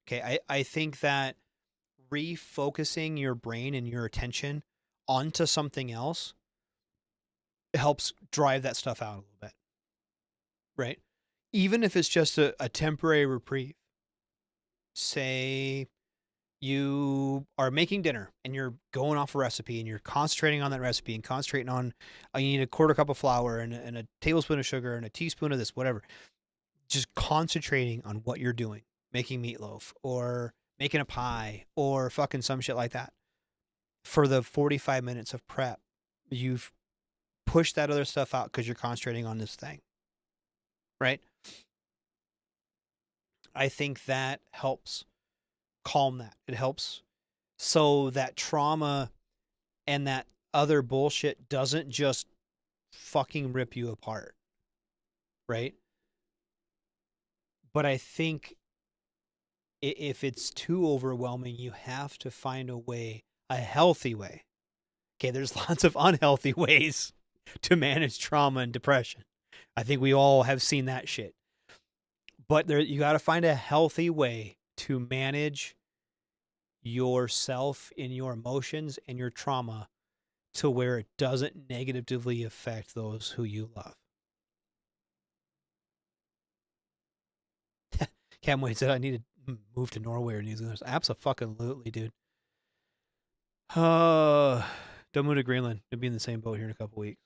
Speaker 7: Okay, I think that refocusing your brain and your attention onto something else helps drive that stuff out a little bit. Right? Even if it's just a temporary reprieve. Say you are making dinner and you're going off a recipe and you're concentrating on that recipe and concentrating on, you need a quarter cup of flour and a tablespoon of sugar and a teaspoon of this, whatever. Just concentrating on what you're doing. Making meatloaf or making a pie or fucking some shit like that. For the 45 minutes of prep, you've pushed that other stuff out because you're concentrating on this thing. Right? I think that helps calm that. It helps so that trauma and that other bullshit doesn't just fucking rip you apart. Right? But I think if it's too overwhelming, you have to find a way, a healthy way. Okay, there's lots of unhealthy ways to manage trauma and depression. I think we all have seen that shit. But you got to find a healthy way to manage yourself in your emotions and your trauma to where it doesn't negatively affect those who you love. Cam Wayne said I need to move to Norway or New Zealand. Absolutely, dude. Don't move to Greenland. It'll be in the same boat here in a couple weeks.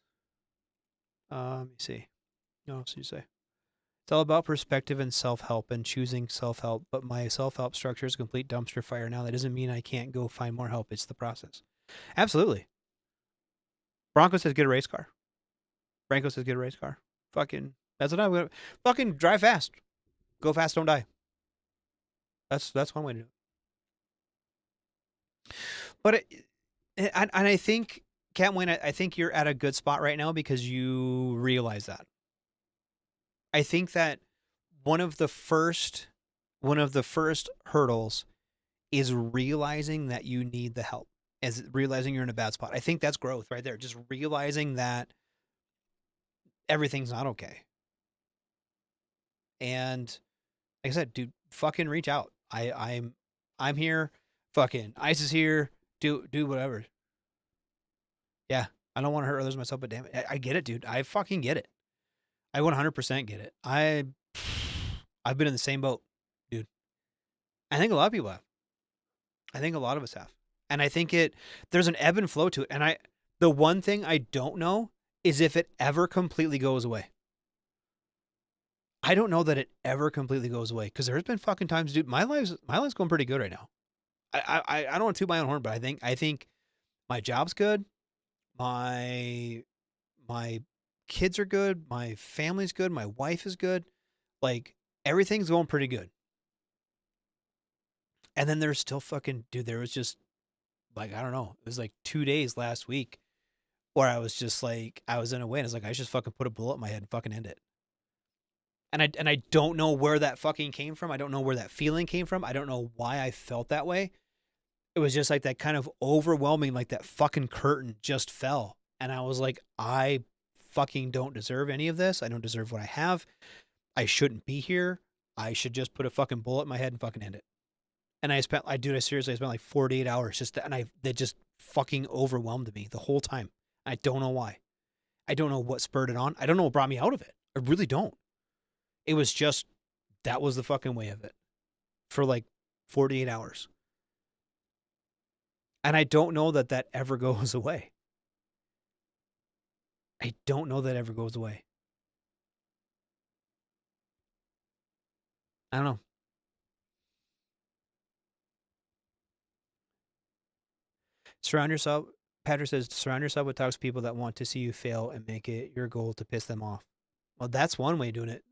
Speaker 7: Let me see. No, so you say. It's all about perspective and self-help and choosing self-help, but my self-help structure is a complete dumpster fire now. That doesn't mean I can't go find more help. It's the process. Absolutely. Bronco says get a race car. Franco says get a race car. Fucking, that's what I'm going to, fucking drive fast. Go fast, don't die. That's one way to do it. But I think, Cat Wayne, I think you're at a good spot right now because you realize that. I think that one of the first hurdles is realizing that you need the help, as realizing you're in a bad spot. I think that's growth right there. Just realizing that everything's not okay. And like I said, dude, fucking reach out. I'm here. Fucking ICE is here. Do whatever. Yeah, I don't want to hurt others myself, but damn it, I get it, dude. I fucking get it. I 100% get it. I've been in the same boat, dude. I think a lot of people have. I think a lot of us have. And I think there's an ebb and flow to it. And the one thing I don't know is if it ever completely goes away. I don't know that it ever completely goes away because there's been fucking times, dude. My life's going pretty good right now. I don't want to toot my own horn, but I think my job's good. My kids are good. My family's good. My wife is good. Like everything's going pretty good. And then there's still fucking, dude, there was just like, I don't know. It was like 2 days last week where I was just like, I was in a way and I was like, I just fucking put a bullet in my head and fucking end it. And I don't know where that fucking came from. I don't know where that feeling came from. I don't know why I felt that way. It was just like that kind of overwhelming, like that fucking curtain just fell. And I was like, I fucking don't deserve any of this. I don't deserve what I have. I shouldn't be here. I should just put a fucking bullet in my head and fucking end it. And I spent like 48 hours just that just fucking overwhelmed me the whole time. I don't know why. I don't know what spurred it on. I don't know what brought me out of it. I really don't. It was just, that was the fucking way of it for like 48 hours. And I don't know that that ever goes away. I don't know that ever goes away. I don't know. Surround yourself, Patrick says, surround yourself with toxic people that want to see you fail and make it your goal to piss them off. Well, that's one way of doing it.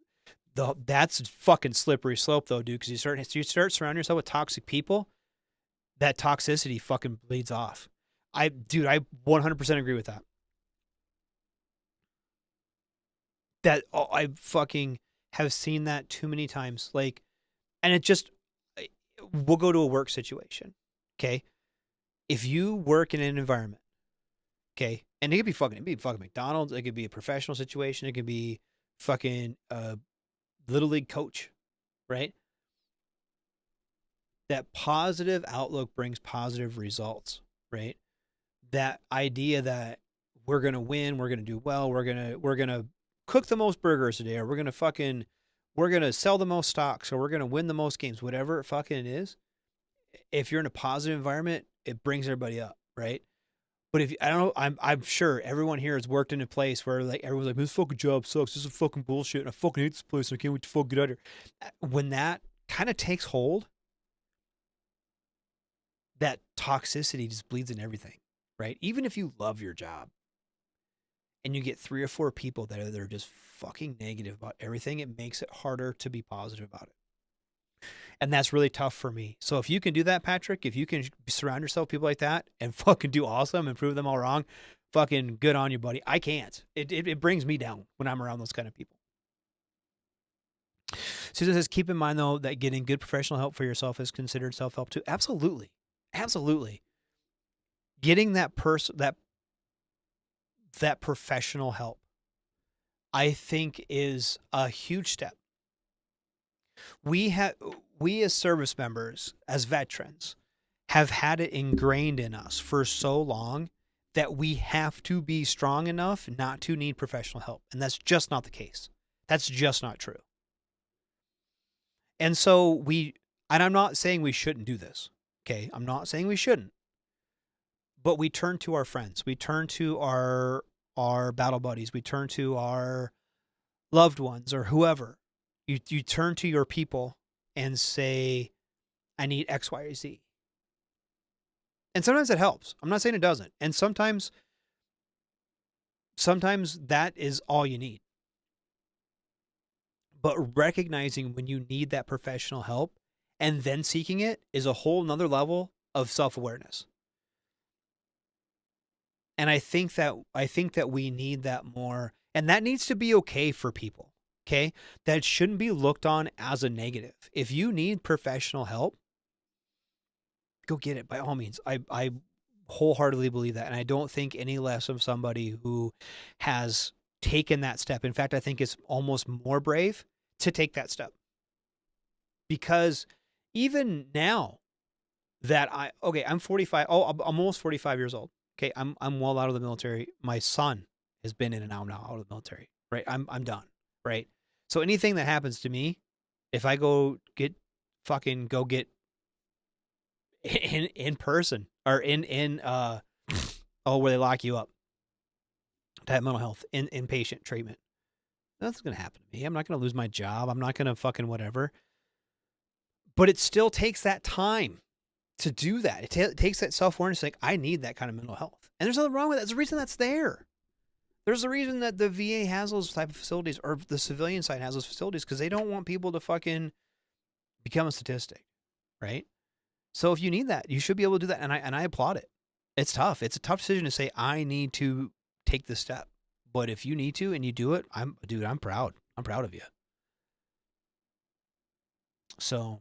Speaker 7: That's fucking slippery slope, though, dude, because you start surrounding yourself with toxic people, that toxicity fucking bleeds off. I 100% agree with that. I fucking have seen that too many times. Like, and it just, we'll go to a work situation, okay? If you work in an environment, okay, and it could be fucking McDonald's, it could be a professional situation, it could be fucking little league coach, right? That positive outlook brings positive results, right? That idea that we're gonna win, we're gonna do well, we're gonna cook the most burgers today, or we're gonna sell the most stocks, or we're gonna win the most games, whatever it fucking is. If you're in a positive environment, it brings everybody up, right? But if I don't know, I'm sure everyone here has worked in a place where like everyone's like, this fucking job sucks, this is fucking bullshit, and I fucking hate this place, and I can't wait to fucking get out of here. When that kind of takes hold, that toxicity just bleeds in everything, right? Even if you love your job and you get 3 or 4 people that are just fucking negative about everything, it makes it harder to be positive about it. And that's really tough for me. So if you can do that, Patrick, if you can surround yourself with people like that and fucking do awesome and prove them all wrong, fucking good on you, buddy. I can't. It brings me down when I'm around those kind of people. Susan says, keep in mind, though, that getting good professional help for yourself is considered self-help too. Absolutely. Absolutely. Getting that professional help, I think, is a huge step. We as service members, as veterans, have had it ingrained in us for so long that we have to be strong enough not to need professional help. And that's just not the case. That's just not true. And so and I'm not saying we shouldn't do this. Okay. I'm not saying we shouldn't, but we turn to our friends. We turn to our battle buddies. We turn to our loved ones or whoever. You turn to your people and say, I need X, Y, or Z. And sometimes it helps. I'm not saying it doesn't. And sometimes that is all you need. But recognizing when you need that professional help and then seeking it is a whole nother level of self-awareness. And I think that we need that more. And that needs to be okay for people. Okay, that shouldn't be looked on as a negative. If you need professional help, go get it by all means. I wholeheartedly believe that. And I don't think any less of somebody who has taken that step. In fact, I think it's almost more brave to take that step. Because even now that I'm 45. Oh, I'm almost 45 years old. Okay, I'm well out of the military. My son has been in and out of the military. Right, I'm done. Right. So anything that happens to me, if I go get in person or in where they lock you up to have mental health inpatient treatment, nothing's going to happen to me. I'm not going to lose my job. I'm not going to fucking whatever. But it still takes that time to do that. It takes that self-awareness. Like, I need that kind of mental health. And there's nothing wrong with that. There's a reason that's there. There's a reason that the VA has those type of facilities, or the civilian side has those facilities, because they don't want people to fucking become a statistic, right? So if you need that, you should be able to do that, and I applaud it. It's tough. It's a tough decision to say, I need to take this step. But if you need to and you do it, I'm proud. I'm proud of you. So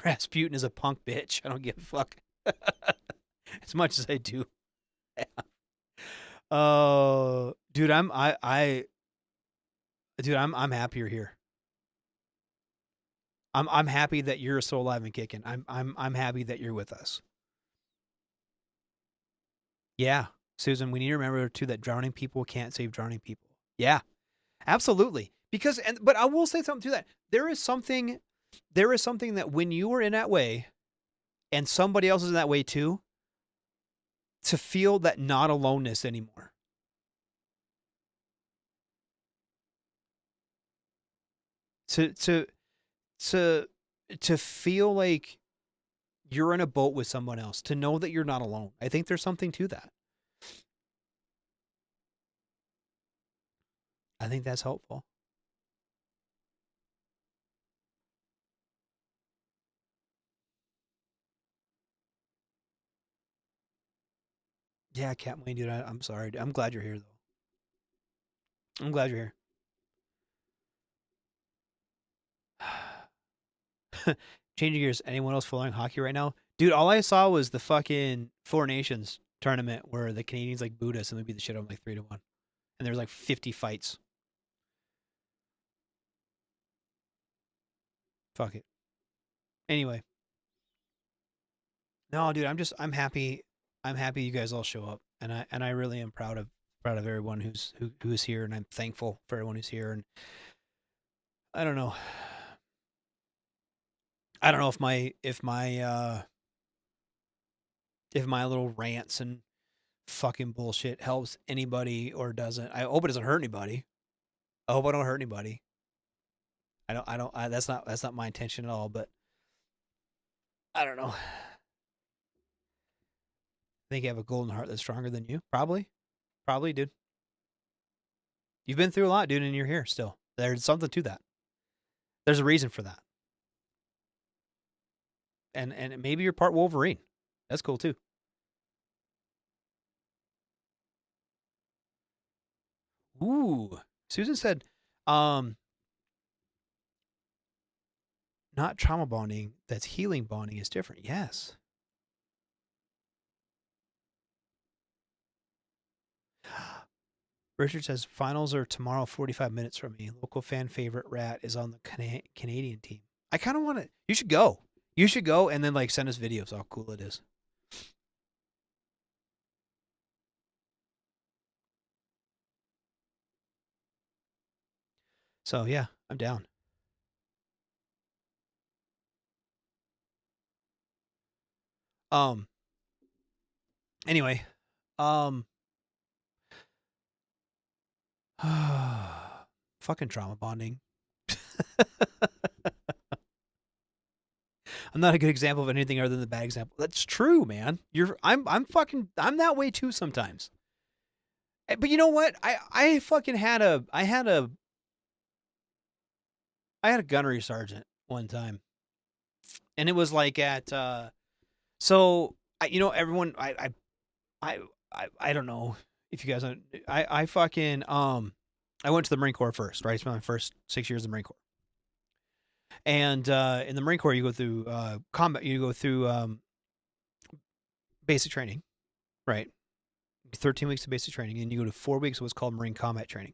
Speaker 7: Rasputin is a punk bitch. I don't give a fuck. As much as I do. Dude, I'm happy you're here. I'm happy that you're still alive and kicking. I'm happy that you're with us. Yeah, Susan, we need to remember too that drowning people can't save drowning people. Yeah, absolutely. Because, but I will say something to that. There is something that when you are in that way and somebody else is in that way too, to feel that not aloneness anymore. To feel like you're in a boat with someone else, to know that you're not alone. I think there's something to that. I think that's helpful. Yeah, Captain Wayne, dude, I'm sorry. I'm glad you're here, though. I'm glad you're here. Changing gears, anyone else following hockey right now? Dude, all I saw was the fucking Four Nations tournament where the Canadians like booed us and they beat the shit out of them like 3-1. And there was like 50 fights. Fuck it. Anyway. No, dude, I'm happy. I'm happy you guys all show up. And I really am proud of everyone who's here, and I'm thankful for everyone who's here. And I don't know. I don't know if my little rants and fucking bullshit helps anybody or doesn't. I hope it doesn't hurt anybody. I hope I don't hurt anybody. That's not my intention at all, but I don't know. I think you have a golden heart that's stronger than you. Probably, dude. You've been through a lot, dude, and you're here still. There's something to that. There's a reason for that. And maybe you're part Wolverine. That's cool too. Ooh, Susan said, not trauma bonding, that's healing bonding is different. Yes. Richard says, finals are tomorrow, 45 minutes from me. Local fan favorite rat is on the Canadian team. I kind of want to, you should go. You should go and then like send us videos how cool it is. So yeah, I'm down. Anyway, fucking trauma bonding. I'm not a good example of anything other than the bad example. That's true, man. I'm that way too sometimes. But you know what? I fucking had a gunnery sergeant one time. And it was like at everyone I don't know if you guys I fucking I went to the Marine Corps first, right? I spent my first 6 years in the Marine Corps. And in the Marine Corps, you go through combat. You go through basic training, right? 13 weeks of basic training, and you go to 4 weeks of what's called Marine combat training.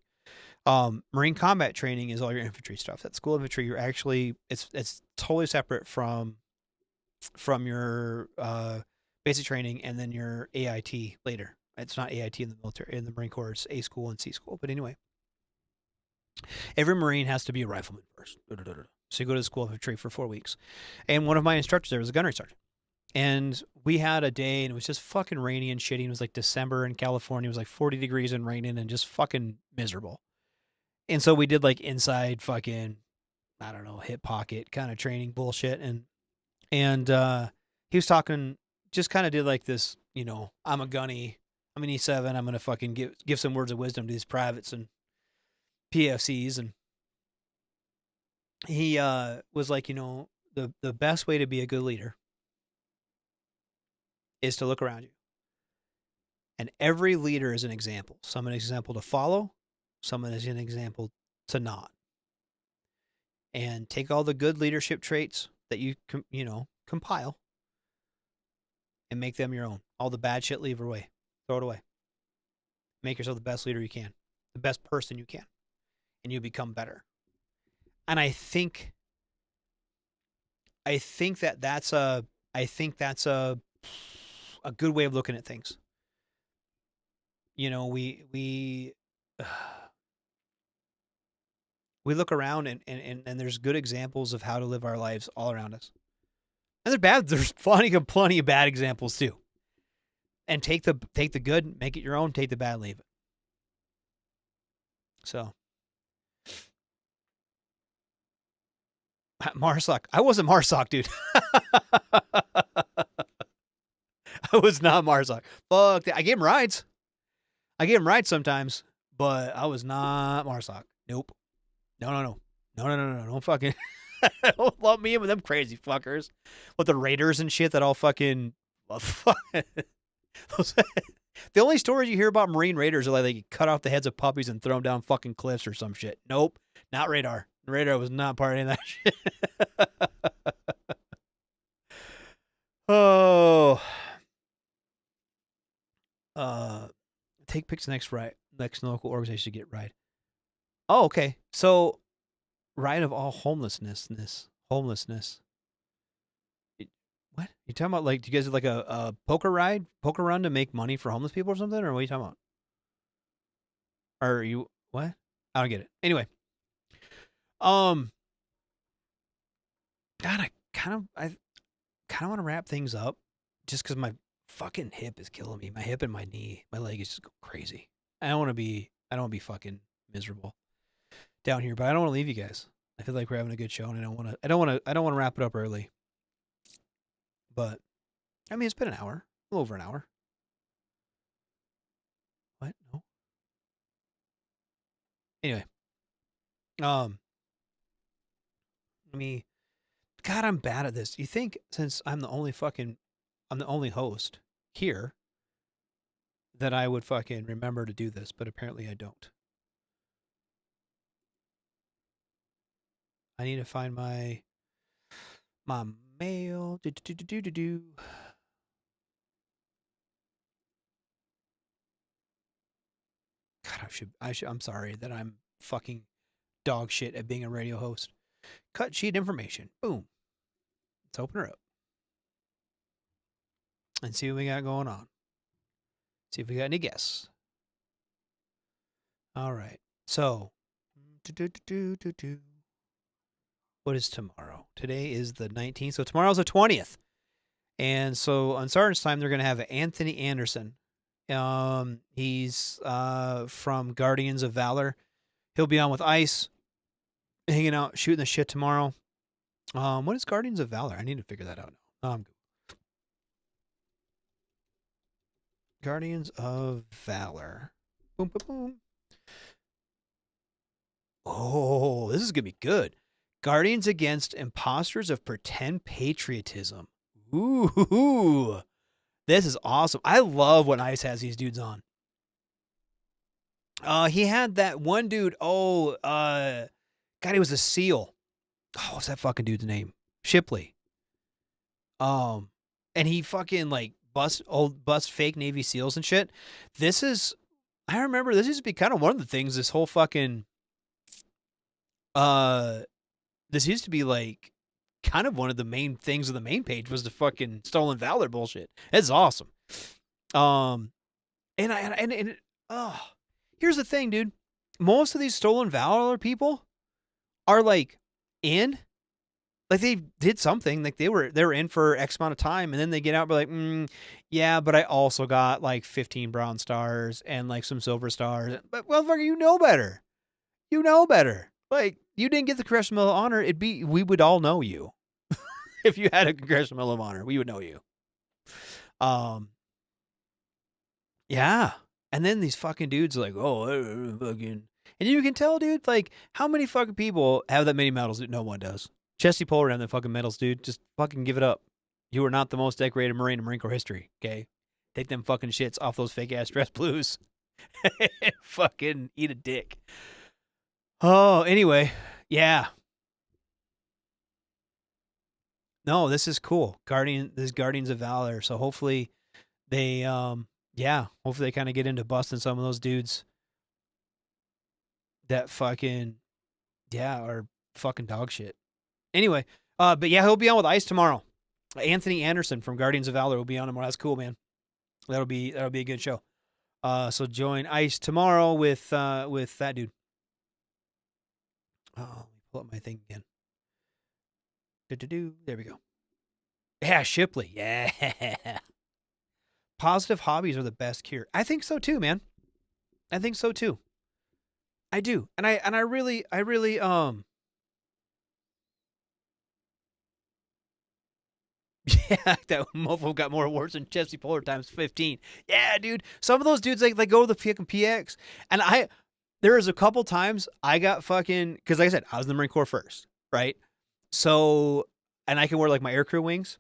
Speaker 7: Marine combat training is all your infantry stuff. That school infantry, you're actually it's totally separate from your basic training and then your AIT later. It's not AIT in the military. In the Marine Corps, it's A school and C school. But anyway, every Marine has to be a rifleman first. So you go to the school of infantry for 4 weeks. And one of my instructors there was a gunnery sergeant. And we had a day, and it was just fucking rainy and shitty. It was like December in California. It was like 40 degrees and raining and just fucking miserable. And so we did like inside fucking, I don't know, hip pocket kind of training bullshit. And he was talking, just kind of did like this, I'm a gunny. I'm an E7. I'm going to fucking give some words of wisdom to these privates and PFCs. And he was like, the best way to be a good leader is to look around you. And every leader is an example. Some an example to follow, someone is an example to not. And take all the good leadership traits that you compile and make them your own. All the bad shit, leave it away. Throw it away. Make yourself the best leader you can, the best person you can, and you become better. And I think that's a good way of looking at things. We We look around and there's good examples of how to live our lives all around us. And they're bad. There's plenty of bad examples too. And take the good, make it your own. Take the bad, leave it. So, Marsoc. I wasn't Marsoc, dude. I was not Marsoc. Fuck that. I gave him rides. Sometimes, but I was not Marsoc. Nope. No. Don't fucking don't lump me in with them crazy fuckers. With the Raiders and shit that all fucking the only stories you hear about Marine Raiders are like they cut off the heads of puppies and throw them down fucking cliffs or some shit. Nope. Not Radar. Radar was not part of that shit. Oh. Take pics next local organization to get ride. Oh, okay. So, ride of all homelessness. What? You talking about, like, do you guys have like a poker run to make money for homeless people or something? Or what are you talking about? Or you, what? I don't get it. Anyway. God, I kind of want to wrap things up just because my fucking hip is killing me. My hip and my knee, my leg is just going crazy. I don't want to be fucking miserable down here, but I don't want to leave you guys. I feel like we're having a good show, and I don't want to wrap it up early. But I mean, it's been an hour, a little over an hour. What? No. Anyway, God, I'm bad at this. You think since I'm the only host here that I would fucking remember to do this, but apparently I don't. I need to find my mail. God, I'm sorry that I'm fucking dog shit at being a radio host. Cut sheet information. Boom. Let's open her up. And see what we got going on. See if we got any guests. All right. So, what is tomorrow? Today is the 19th. So tomorrow's the 20th. And so on Sergeant's time, they're going to have Anthony Anderson. He's from Guardians of Valor. He'll be on with Ice, hanging out, shooting the shit tomorrow. What is Guardians of Valor? I need to figure that out now. Guardians of Valor. Boom, boom, boom. Oh, this is going to be good. Guardians against imposters of pretend patriotism. Ooh, this is awesome. I love when Ice has these dudes on. He had that one dude. God, he was a SEAL. Oh, what's that fucking dude's name? Shipley. And he fucking like bust fake Navy SEALs and shit. I remember this used to be kind of one of the things. This whole fucking this used to be like kind of one of the main things of the main page was the fucking Stolen Valor bullshit. It's awesome. Here's the thing, dude. Most of these Stolen Valor people are like they did something, like they were in for X amount of time, and then they get out and be like, yeah, but I also got like 15 brown stars and like some silver stars. But motherfucker, you know better. Like, you didn't get the Congressional Medal of Honor. We would all know you. If you had a Congressional Medal of Honor, we would know you. Yeah. And then these fucking dudes are like, fucking. And you can tell, dude, like, how many fucking people have that many medals that no one does? Chesty Puller and the fucking medals, dude. Just fucking give it up. You are not the most decorated Marine in Marine Corps history, okay? Take them fucking shits off those fake-ass dress blues. Fucking eat a dick. Oh, anyway, yeah. No, this is cool. Guardians of Valor. So hopefully they, hopefully they kind of get into busting some of those dudes that fucking, are fucking dog shit. Anyway, but yeah, he'll be on with Ice tomorrow. Anthony Anderson from Guardians of Valor will be on tomorrow. That's cool, man. That'll be a good show. So join Ice tomorrow with that dude. Oh, let me pull up my thing again. There we go. Yeah, Shipley. Yeah. Positive hobbies are the best cure. I think so too, man. I think so too. I do. And I really yeah, that mofo got more awards than Jesse Polar times 15. Yeah, dude. Some of those dudes like go to the fucking PX, and there was a couple times I got fucking, because like I said, I was in the Marine Corps first, right? So, and I can wear like my aircrew wings,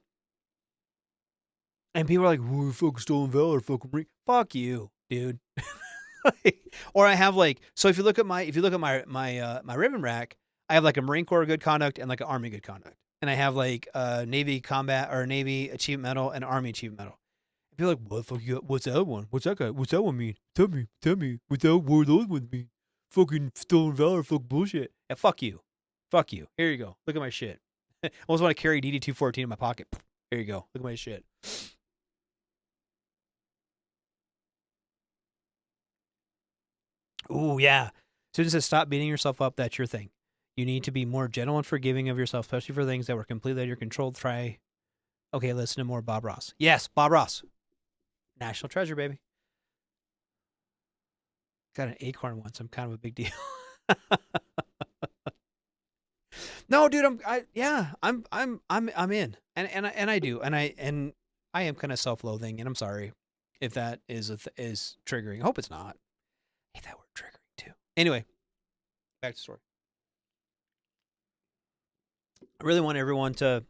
Speaker 7: and people are like, "Whoa, fucking stolen valor, fucking Marine." Fuck you, dude. Or I have like, so if you look at my my ribbon rack, I have like a Marine Corps good conduct and like an Army good conduct. And I have like Navy combat or Navy achievement medal and Army achievement medal. And people are like, what the fuck you got? What's that one? What's that guy? What's that one mean? Tell me. What are those ones mean? Fucking stolen valor, fuck bullshit. Yeah, fuck you. Fuck you. Here you go. Look at my shit. I almost want to carry DD-214 in my pocket. Here you go. Look at my shit. Ooh, yeah. Susan says, stop beating yourself up. That's your thing. You need to be more gentle and forgiving of yourself, especially for things that were completely out of your control. Try. Okay, listen to more Bob Ross. Yes, Bob Ross. National treasure, baby. Got an acorn once. I'm kind of a big deal. No, dude, I'm in. And I do. And I am kind of self-loathing, and I'm sorry if that is triggering. I hope it's not. I hate that word, triggering, too. Anyway, back to the story. I really want everyone to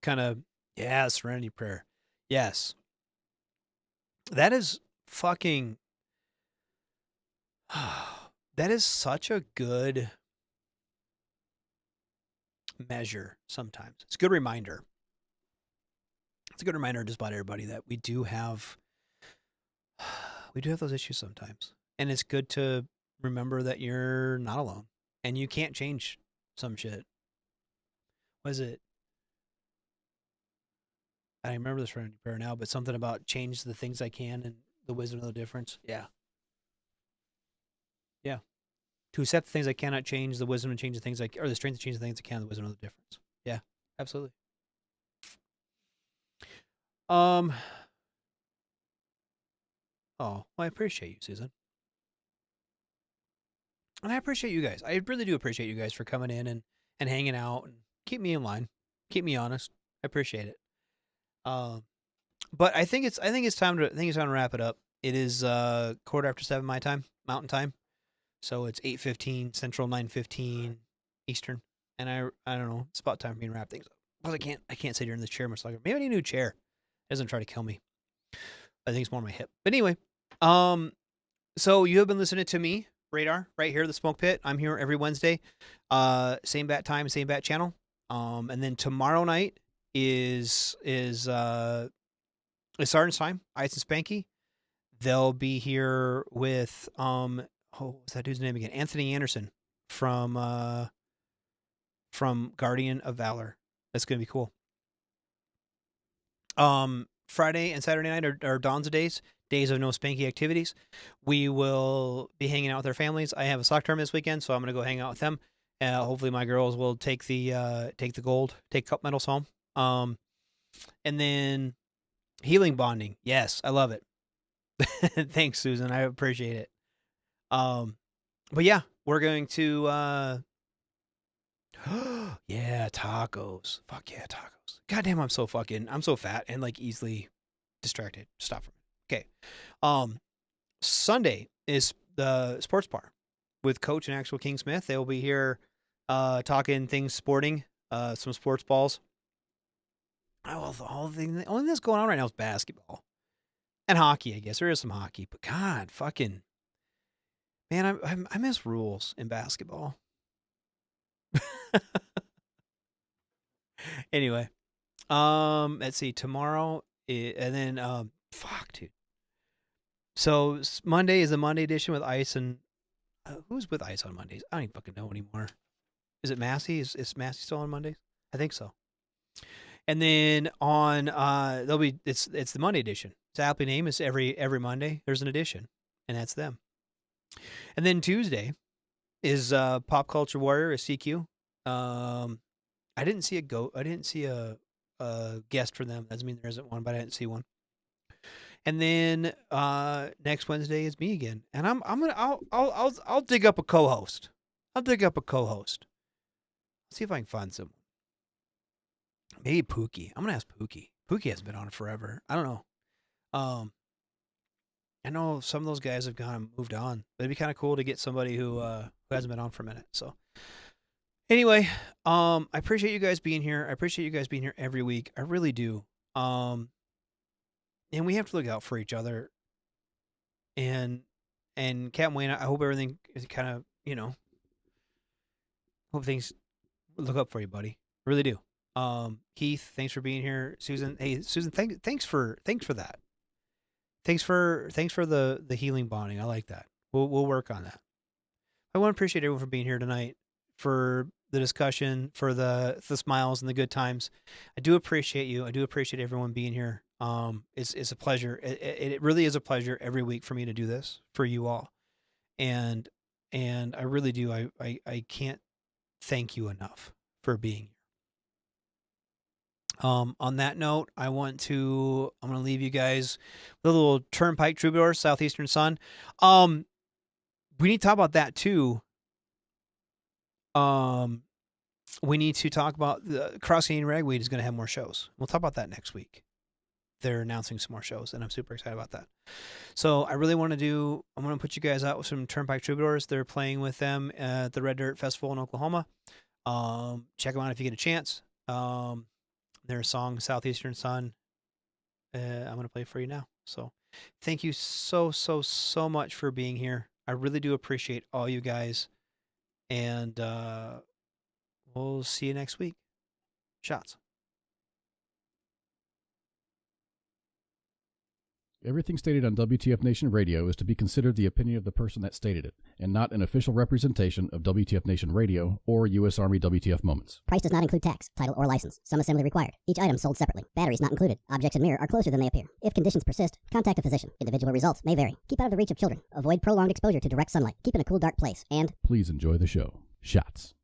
Speaker 7: kind of, serenity prayer. Yes. That is fucking, that is such a good measure sometimes. It's a good reminder. It's a good reminder just about everybody that we do have those issues sometimes. And it's good to remember that you're not alone and you can't change some shit. Was it? I don't remember this from prayer now, but something about change the things I can and the wisdom of the difference. Yeah. Yeah. To accept the things I cannot change, the wisdom to change the things or the strength to change the things I can, the wisdom of the difference. Yeah, absolutely. Oh, well, I appreciate you, Susan. And I appreciate you guys. I really do appreciate you guys for coming in and hanging out and keep me in line. Keep me honest. I appreciate it. But I think it's time to wrap it up. It is 7:15 my time, Mountain Time. So it's 8:15 Central, 9:15 Eastern. And I don't know, it's about time for me to wrap things up. But I can't sit here in this chair much longer. Maybe I need a new chair. It doesn't try to kill me. I think it's more on my hip. But anyway, so you have been listening to me, Radar, right here, the Smoke Pit. I'm here every Wednesday. Same bat time, same bat channel. And then tomorrow night is Sergeant's Time, Ice and Spanky. They'll be here with what's that dude's name again? Anthony Anderson from Guardian of Valor. That's gonna be cool. Friday and Saturday night are Dawn's days of no Spanky activities. We will be hanging out with our families. I have a soccer tournament this weekend, so I'm gonna go hang out with them. Hopefully my girls will take the gold, take cup medals home. And then healing bonding. Yes, I love it. Thanks, Susan. I appreciate it. But yeah, we're going to yeah, tacos. Fuck yeah, tacos. Goddamn, I'm so fat and like easily distracted. Stop for me. Okay. Sunday is the sports bar with Coach and Actual King Smith. They'll be here talking things sporting, some sports balls. The only thing that's going on right now is basketball and hockey. I guess there is some hockey, but God, fucking man, I miss rules in basketball. Anyway, let's see, tomorrow, and then fuck, dude. So Monday is the Monday edition with Ice and who's with Ice on Mondays? I don't even fucking know anymore. Is it Massey? Is Massey still on Mondays? I think so. And then on it's the Monday edition. It's aptly named. It's every Monday there's an edition, and that's them. And then Tuesday is Pop Culture Warrior, is CQ. I didn't see a guest for them. Doesn't mean there isn't one, but I didn't see one. And then next Wednesday is me again, and I'll dig up a co-host. See if I can find someone. Maybe Pookie. I'm gonna ask Pookie. Pookie hasn't been on forever. I don't know. I know some of those guys have gone and moved on, but it'd be kind of cool to get somebody who hasn't been on for a minute. So anyway, I appreciate you guys being here. I appreciate you guys being here every week. I really do. And we have to look out for each other. And Captain Wayne, I hope everything is kind of, hope things look up for you, buddy. I really do. Heath, thanks for being here. Susan, hey Susan, thanks for that. Thanks for the healing bonding. I like that. We'll work on that. I want to appreciate everyone for being here tonight, for the discussion, for the smiles and the good times. I do appreciate you. I do appreciate everyone being here. It's a pleasure. It really is a pleasure every week for me to do this for you all, and I really do. I can't thank you enough for being here. On that note, I'm going to leave you guys with a little Turnpike Troubadour, Southeastern Sun. We need to talk about that too. We need to talk about the Cross Canadian Ragweed is going to have more shows. We'll talk about that next week. They're announcing some more shows, and I'm super excited about that. So I really want to I'm going to put you guys out with some Turnpike Troubadours. They're playing with them at the Red Dirt Festival in Oklahoma. Check them out if you get a chance. Their song, Southeastern Sun, I'm going to play for you now. So thank you so much for being here. I really do appreciate all you guys. And we'll see you next week. Shots.
Speaker 5: Everything stated on WTF Nation Radio is to be considered the opinion of the person that stated it, and not an official representation of WTF Nation Radio or US Army WTF Moments.
Speaker 6: Price does not include tax, title, or license. Some assembly required. Each item sold separately. Batteries not included. Objects in mirror are closer than they appear. If conditions persist, contact a physician. Individual results may vary. Keep out of the reach of children. Avoid prolonged exposure to direct sunlight. Keep in a cool, dark place. And
Speaker 5: please enjoy the show. Shots.